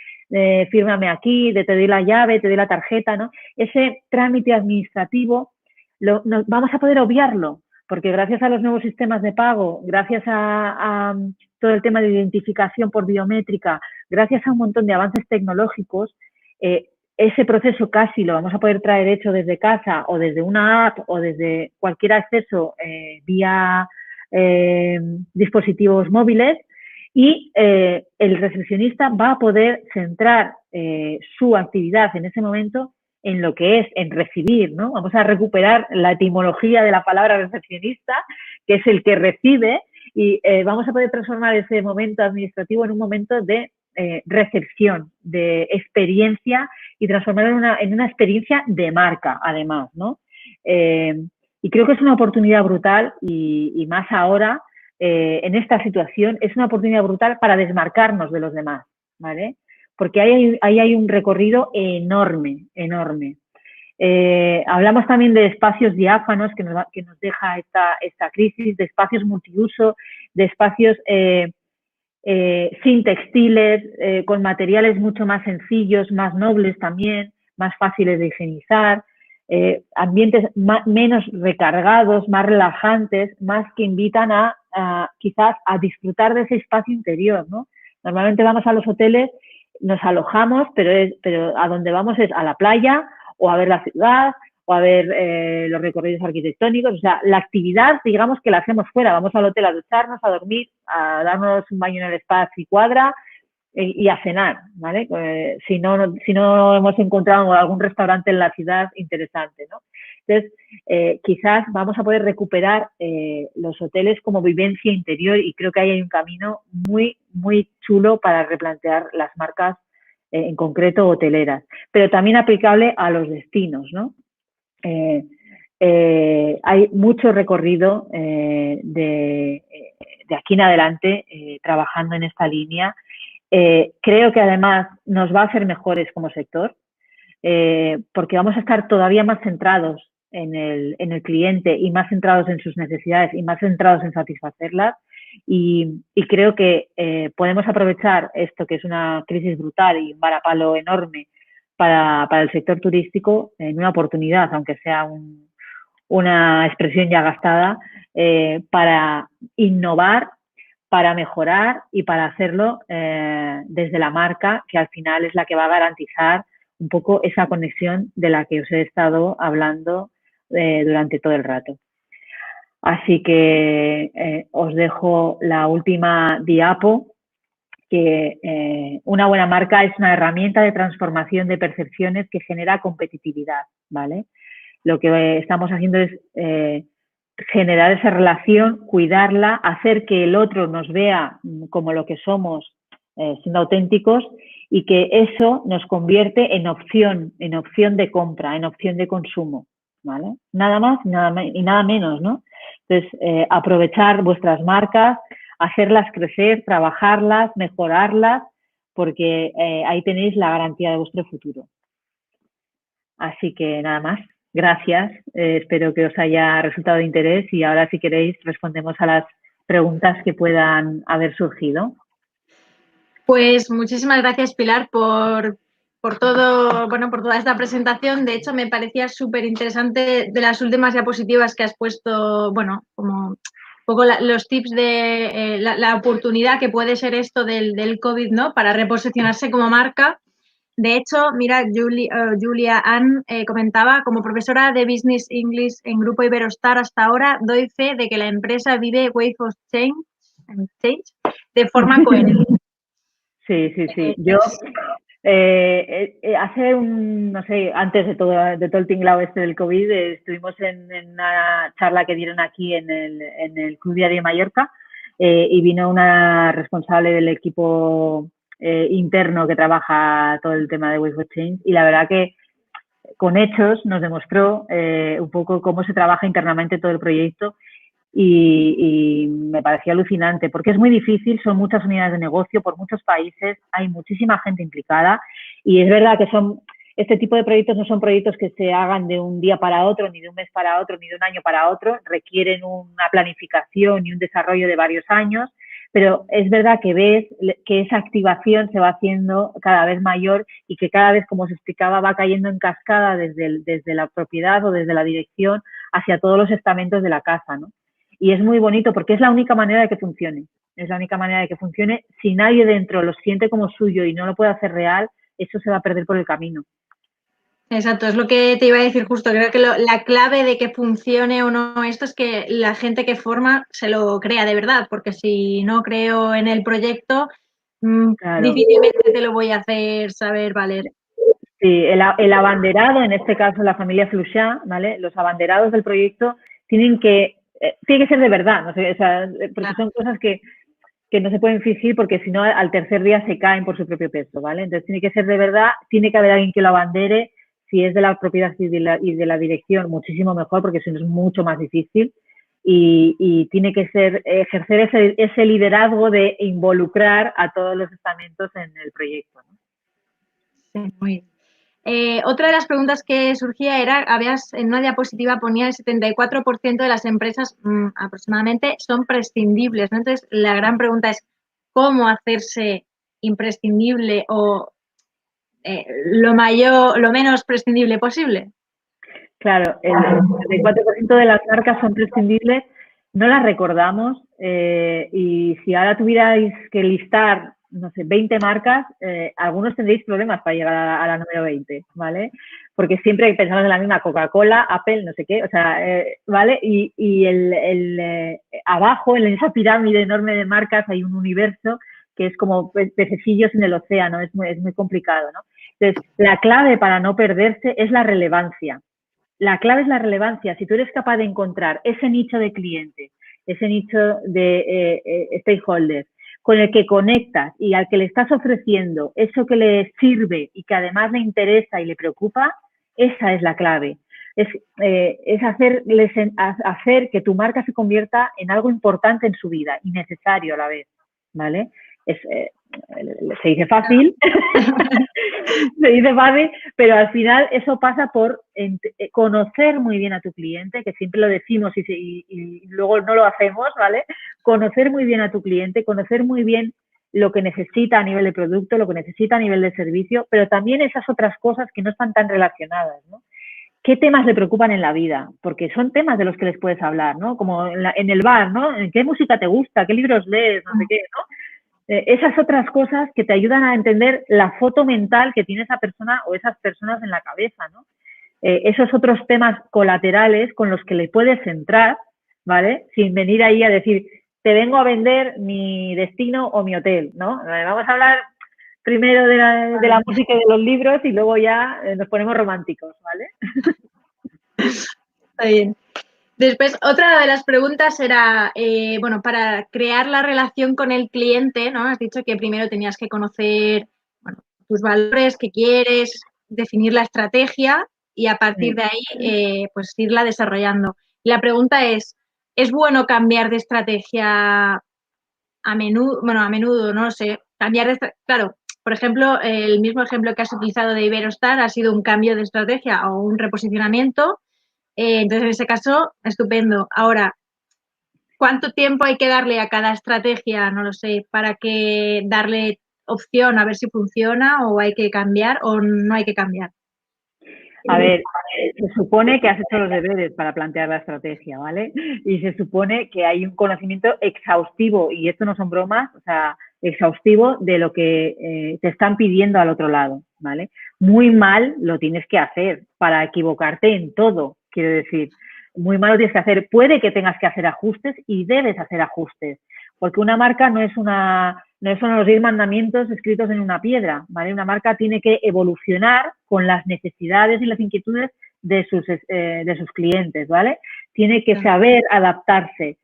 fírmame aquí, de te doy la llave, te doy la tarjeta, ¿no? Ese trámite administrativo vamos a poder obviarlo, porque gracias a los nuevos sistemas de pago, gracias a todo el tema de identificación por biométrica, gracias a un montón de avances tecnológicos, ese proceso casi lo vamos a poder traer hecho desde casa o desde una app o desde cualquier acceso vía dispositivos móviles, y el recepcionista va a poder centrar su actividad en ese momento en lo que es, en recibir, ¿no? Vamos a recuperar la etimología de la palabra recepcionista, que es el que recibe, y vamos a poder transformar ese momento administrativo en un momento de recepción, de experiencia, y transformarlo en una experiencia de marca, además, ¿no? Y creo que es una oportunidad brutal, y más ahora, en esta situación, es una oportunidad brutal para desmarcarnos de los demás, ¿vale? Porque ahí hay un recorrido enorme, enorme. Hablamos también de espacios diáfanos que nos deja esta crisis, de espacios multiuso, de espacios sin textiles, con materiales mucho más sencillos, más nobles también, más fáciles de higienizar, ambientes menos recargados, más relajantes, más que invitan quizás a disfrutar de ese espacio interior, ¿no? Normalmente vamos a los hoteles, nos alojamos, pero a donde vamos es a la playa o a ver la ciudad o a ver los recorridos arquitectónicos. O sea, la actividad, digamos que la hacemos fuera. Vamos al hotel a ducharnos, a dormir, a darnos un baño en el spa si cuadra, y a cenar, ¿vale? Si no hemos encontrado algún restaurante en la ciudad interesante, ¿no? Entonces, quizás vamos a poder recuperar los hoteles como vivencia interior, y creo que ahí hay un camino muy, muy chulo para replantear las marcas, en concreto hoteleras, pero también aplicable a los destinos, ¿no? Hay mucho recorrido de aquí en adelante trabajando en esta línea. Creo que además nos va a hacer mejores como sector, porque vamos a estar todavía más centrados en el cliente, y más centrados en sus necesidades, y más centrados en satisfacerlas, y creo que podemos aprovechar esto, que es una crisis brutal y un varapalo enorme para el sector turístico, en una oportunidad, aunque sea una expresión ya gastada, para innovar, para mejorar y para hacerlo desde la marca, que al final es la que va a garantizar un poco esa conexión de la que os he estado hablando durante todo el rato. Así que os dejo la última diapo, que una buena marca es una herramienta de transformación de percepciones que genera competitividad, ¿vale? Lo que estamos haciendo es generar esa relación, cuidarla, hacer que el otro nos vea como lo que somos, siendo auténticos, y que eso nos convierte en opción de compra, en opción de consumo, ¿vale? Nada más y nada menos, ¿no? Entonces, aprovechar vuestras marcas, hacerlas crecer, trabajarlas, mejorarlas, porque ahí tenéis la garantía de vuestro futuro. Así que nada más. Gracias, espero que os haya resultado de interés, y ahora, si queréis, respondemos a las preguntas que puedan haber surgido. Pues muchísimas gracias, Pilar, por todo, bueno, por toda esta presentación. De hecho, me parecía súper interesante de las últimas diapositivas que has puesto, bueno, como un poco los tips de la oportunidad que puede ser esto del COVID, ¿no? Para reposicionarse como marca. De hecho, mira, Julia Ann comentaba: como profesora de Business English en Grupo Iberostar hasta ahora, doy fe de que la empresa vive Wave of Change de forma coherente. Sí. Yo, no sé, antes de todo el tinglao este del COVID, estuvimos en una charla que dieron aquí en el Club Diario de Mallorca, y vino una responsable del equipo interno que trabaja todo el tema de Wave of Change, y la verdad que con hechos nos demostró un poco cómo se trabaja internamente todo el proyecto, y me pareció alucinante, porque es muy difícil, son muchas unidades de negocio por muchos países, hay muchísima gente implicada y es verdad que este tipo de proyectos no son proyectos que se hagan de un día para otro, ni de un mes para otro, ni de un año para otro, requieren una planificación y un desarrollo de varios años, pero es verdad que ves que esa activación se va haciendo cada vez mayor y que cada vez, como se explicaba, va cayendo en cascada desde la propiedad o desde la dirección hacia todos los estamentos de la casa, ¿no? Y es muy bonito porque es la única manera de que funcione. Es la única manera de que funcione. Si nadie dentro lo siente como suyo y no lo puede hacer real, eso se va a perder por el camino. Exacto, es lo que te iba a decir justo. Creo que la clave de que funcione o no esto es que la gente que forma se lo crea de verdad, porque si no creo en el proyecto, Claro. difícilmente te lo voy a hacer saber valer. Sí, el abanderado, en este caso la familia Fluchá, ¿vale? Los abanderados del proyecto tiene que ser de verdad, no sé, o sea, porque son cosas que no se pueden fingir porque si no al tercer día se caen por su propio peso, ¿vale? Entonces tiene que ser de verdad, tiene que haber alguien que lo abandere, si es de la propiedad y de la dirección, muchísimo mejor porque si no es mucho más difícil y tiene que ejercer ese liderazgo de involucrar a todos los estamentos en el proyecto, ¿no? Sí, muy bien. Otra de las preguntas que surgía era, en una diapositiva ponía el 74% de las empresas aproximadamente son prescindibles, ¿no? Entonces, la gran pregunta es, ¿cómo hacerse imprescindible o lo menos prescindible posible? Claro, el 74% de las marcas son prescindibles, no las recordamos y si ahora tuvierais que listar, no sé, 20 marcas, algunos tendréis problemas para llegar a la número 20, ¿vale? Porque siempre pensamos en la misma Coca-Cola, Apple, no sé qué, o sea, ¿vale? Y abajo, en esa pirámide enorme de marcas, hay un universo que es como pececillos en el océano, es muy complicado, ¿no? Entonces, la clave para no perderse es la relevancia. La clave es la relevancia. Si tú eres capaz de encontrar ese nicho de clientes, ese nicho de stakeholders con el que conectas y al que le estás ofreciendo eso que le sirve y que además le interesa y le preocupa, esa es la clave. Es hacer que tu marca se convierta en algo importante en su vida y necesario a la vez, ¿vale? Se dice fácil, se dice fácil, pero al final eso pasa por conocer muy bien a tu cliente, que siempre lo decimos y luego no lo hacemos, ¿vale? Conocer muy bien a tu cliente, conocer muy bien lo que necesita a nivel de producto, lo que necesita a nivel de servicio, pero también esas otras cosas que no están tan relacionadas, ¿no? ¿Qué temas le preocupan en la vida? Porque son temas de los que les puedes hablar, ¿no? Como en el bar, ¿no? ¿Qué música te gusta? ¿Qué libros lees? No sé qué, ¿no? Esas otras cosas que te ayudan a entender la foto mental que tiene esa persona o esas personas en la cabeza, ¿no? Esos otros temas colaterales con los que le puedes entrar, ¿vale? Sin venir ahí a decir, te vengo a vender mi destino o mi hotel, ¿no? Vamos a hablar primero de la música y de los libros y luego ya nos ponemos románticos, ¿vale? Está bien. Después, otra de las preguntas era, bueno, para crear la relación con el cliente, ¿no? Has dicho que primero tenías que conocer, bueno, tus valores, qué quieres, definir la estrategia y a partir de ahí, pues irla desarrollando. Y la pregunta ¿es bueno cambiar de estrategia a menudo? Bueno, a menudo, no lo sé. Claro, por ejemplo, el mismo ejemplo que has utilizado de Iberostar ha sido un cambio de estrategia o un reposicionamiento. Entonces, en ese caso, estupendo. Ahora, ¿cuánto tiempo hay que darle a cada estrategia? No lo sé, para que darle opción a ver si funciona o hay que cambiar o no hay que cambiar. A ver, se supone que has hecho los deberes para plantear la estrategia, ¿vale? Y se supone que hay un conocimiento exhaustivo, y esto no son bromas, o sea, exhaustivo de lo que te están pidiendo al otro lado, ¿vale? Muy mal lo tienes que hacer para equivocarte en todo, quiero decir. Muy mal lo tienes que hacer. Puede que tengas que hacer ajustes y debes hacer ajustes, porque una marca no son los 10 mandamientos escritos en una piedra, ¿vale? Una marca tiene que evolucionar con las necesidades y las inquietudes de sus clientes, ¿vale? Tiene que saber adaptarse.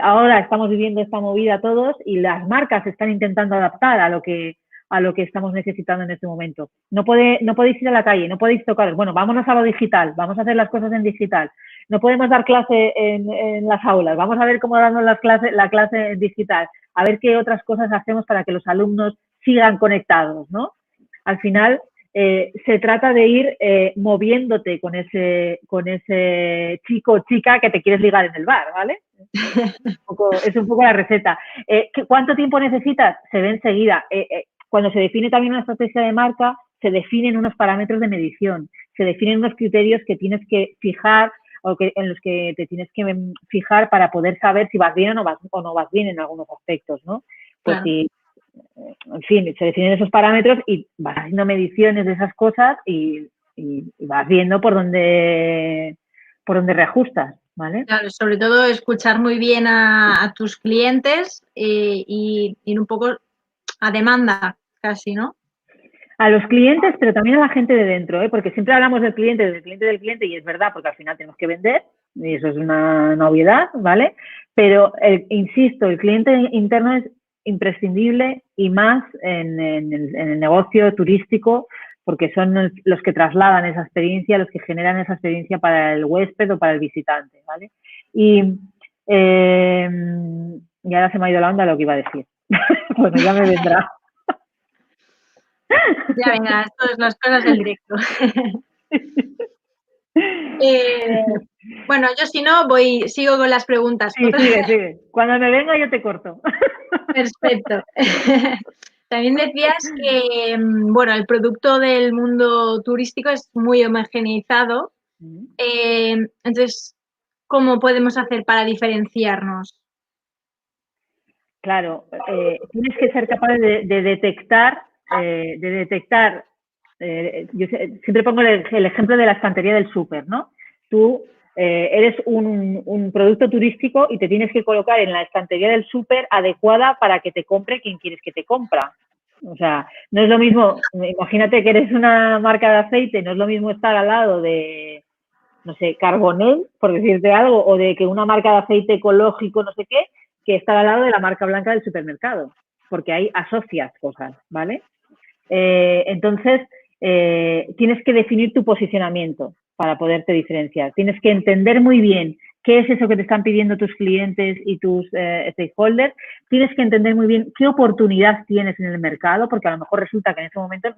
Ahora estamos viviendo esta movida todos y las marcas se están intentando adaptar a lo que a lo que estamos necesitando en este momento. No podéis ir a la calle, no podéis tocar. Bueno, vámonos a lo digital, vamos a hacer las cosas en digital. No podemos dar clase en las aulas, vamos a ver cómo damos la clase en digital, a ver qué otras cosas hacemos para que los alumnos sigan conectados, ¿no? Al final, se trata de ir moviéndote con ese chico o chica que te quieres ligar en el bar, ¿vale? Es un poco la receta. ¿Cuánto tiempo necesitas? Se ve enseguida. Cuando se define también una estrategia de marca, se definen unos parámetros de medición, se definen unos criterios que tienes que fijar o en los que te tienes que fijar para poder saber si vas bien o no vas bien en algunos aspectos, ¿no? Pues claro. En fin, se definen esos parámetros y vas haciendo mediciones de esas cosas y vas viendo por dónde reajustas, ¿vale? Claro, sobre todo escuchar muy bien a tus clientes y ir un poco a demanda casi, ¿no? A los clientes, pero también a la gente de dentro, ¿eh? Porque siempre hablamos del cliente, y es verdad, porque al final tenemos que vender, y eso es una novedad, ¿vale? Pero, insisto, el cliente interno es imprescindible y más en el negocio turístico, porque son los que trasladan esa experiencia, los que generan esa experiencia para el huésped o para el visitante, ¿vale? Y ahora se me ha ido la onda lo que iba a decir. Bueno, ya me vendrá. Ya venga, esto es las cosas del directo. Bueno, yo si no, sigo con las preguntas. Sí, sigue. Cuando me venga yo te corto. Perfecto. También decías que, bueno, el producto del mundo turístico es muy homogeneizado. Entonces, ¿cómo podemos hacer para diferenciarnos? Claro, tienes que ser capaz de detectar, yo siempre pongo el ejemplo de la estantería del súper, ¿no? Tú eres un producto turístico y te tienes que colocar en la estantería del súper adecuada para que te compre quien quieres que te compra. O sea, no es lo mismo, imagínate que eres una marca de aceite, no es lo mismo estar al lado de, no sé, Carbonell, por decirte algo, o de que una marca de aceite ecológico, no sé qué, que estar al lado de la marca blanca del supermercado, porque ahí asocias cosas, ¿vale? Entonces, tienes que definir tu posicionamiento para poderte diferenciar. Tienes que entender muy bien qué es eso que te están pidiendo tus clientes y tus stakeholders. Tienes que entender muy bien qué oportunidad tienes en el mercado, porque a lo mejor resulta que en ese momento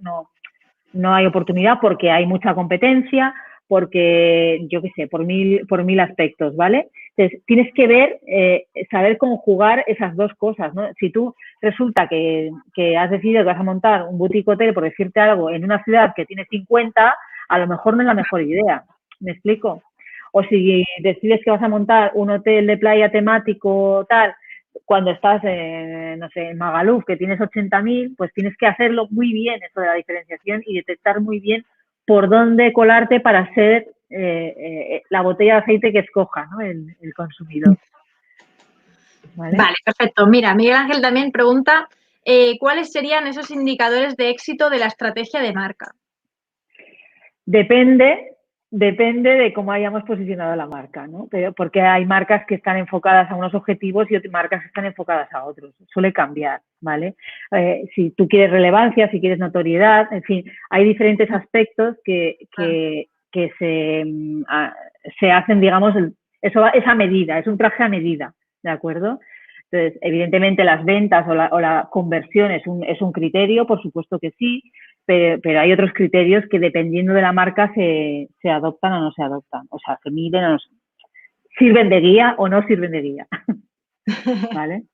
no hay oportunidad porque hay mucha competencia, porque, yo qué sé, por mil aspectos, ¿vale? Entonces, tienes que ver, saber conjugar esas dos cosas, ¿no? Si tú resulta que has decidido que vas a montar un boutique hotel, por decirte algo, en una ciudad que tiene 50, a lo mejor no es la mejor idea, ¿me explico? O si decides que vas a montar un hotel de playa temático, tal, cuando estás, no sé, en Magaluf, que tienes 80.000, pues tienes que hacerlo muy bien, eso de la diferenciación, y detectar muy bien por dónde colarte para ser la botella de aceite que escoja, ¿no? el consumidor. Vale, perfecto. Mira, Miguel Ángel también pregunta, ¿cuáles serían esos indicadores de éxito de la estrategia de marca? Depende de cómo hayamos posicionado la marca, ¿no? Porque hay marcas que están enfocadas a unos objetivos y otras marcas que están enfocadas a otros. Suele cambiar, ¿vale? Si tú quieres relevancia, si quieres notoriedad, en fin, hay diferentes aspectos que se hacen, digamos, es a medida, es un traje a medida, ¿de acuerdo? Entonces, evidentemente las ventas o la conversión es un criterio, por supuesto que sí, pero hay otros criterios que dependiendo de la marca se adoptan o no se adoptan. O sea, se miden o no sirven de guía o no sirven de guía. ¿Vale?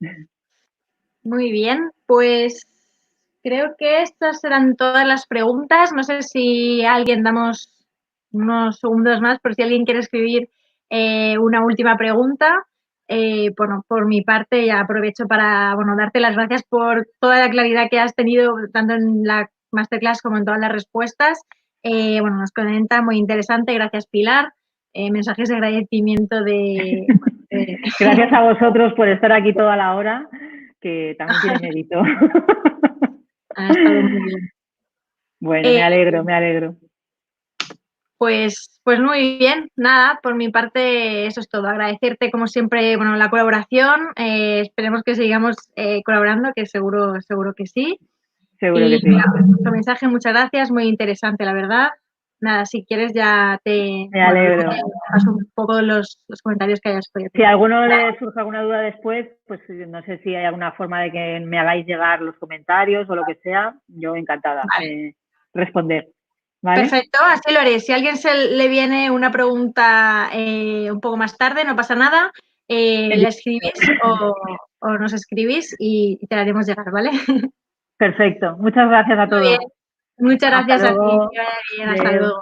Muy bien, pues creo que estas eran todas las preguntas. No sé si alguien damos unos segundos más, por si alguien quiere escribir una última pregunta. Bueno, por mi parte ya aprovecho para darte las gracias por toda la claridad que has tenido tanto en la masterclass como en todas las respuestas. Nos comenta, muy interesante, gracias Pilar. Mensajes de agradecimiento de... Gracias a vosotros por estar aquí toda la hora, que también tiene mérito. Ha estado muy bien. Bueno, me alegro. Pues muy bien, nada, por mi parte eso es todo. Agradecerte como siempre, la colaboración. Esperemos que sigamos colaborando, que seguro que sí. Seguro que sí. Tu mensaje, muchas gracias, muy interesante, la verdad. Nada, si quieres ya Me alegro. paso un poco los comentarios que hayas podido. Si a alguno le surge alguna duda después, pues no sé si hay alguna forma de que me hagáis llegar los comentarios o lo que sea, yo encantada de responder. ¿Vale? Perfecto, así lo haré. Si a alguien se le viene una pregunta un poco más tarde, no pasa nada, la escribís o nos escribís y te la haremos llegar, ¿vale? Perfecto. Muchas gracias a todos. Muy bien. Muchas gracias a ti. Luego. Que vaya bien. Hasta luego.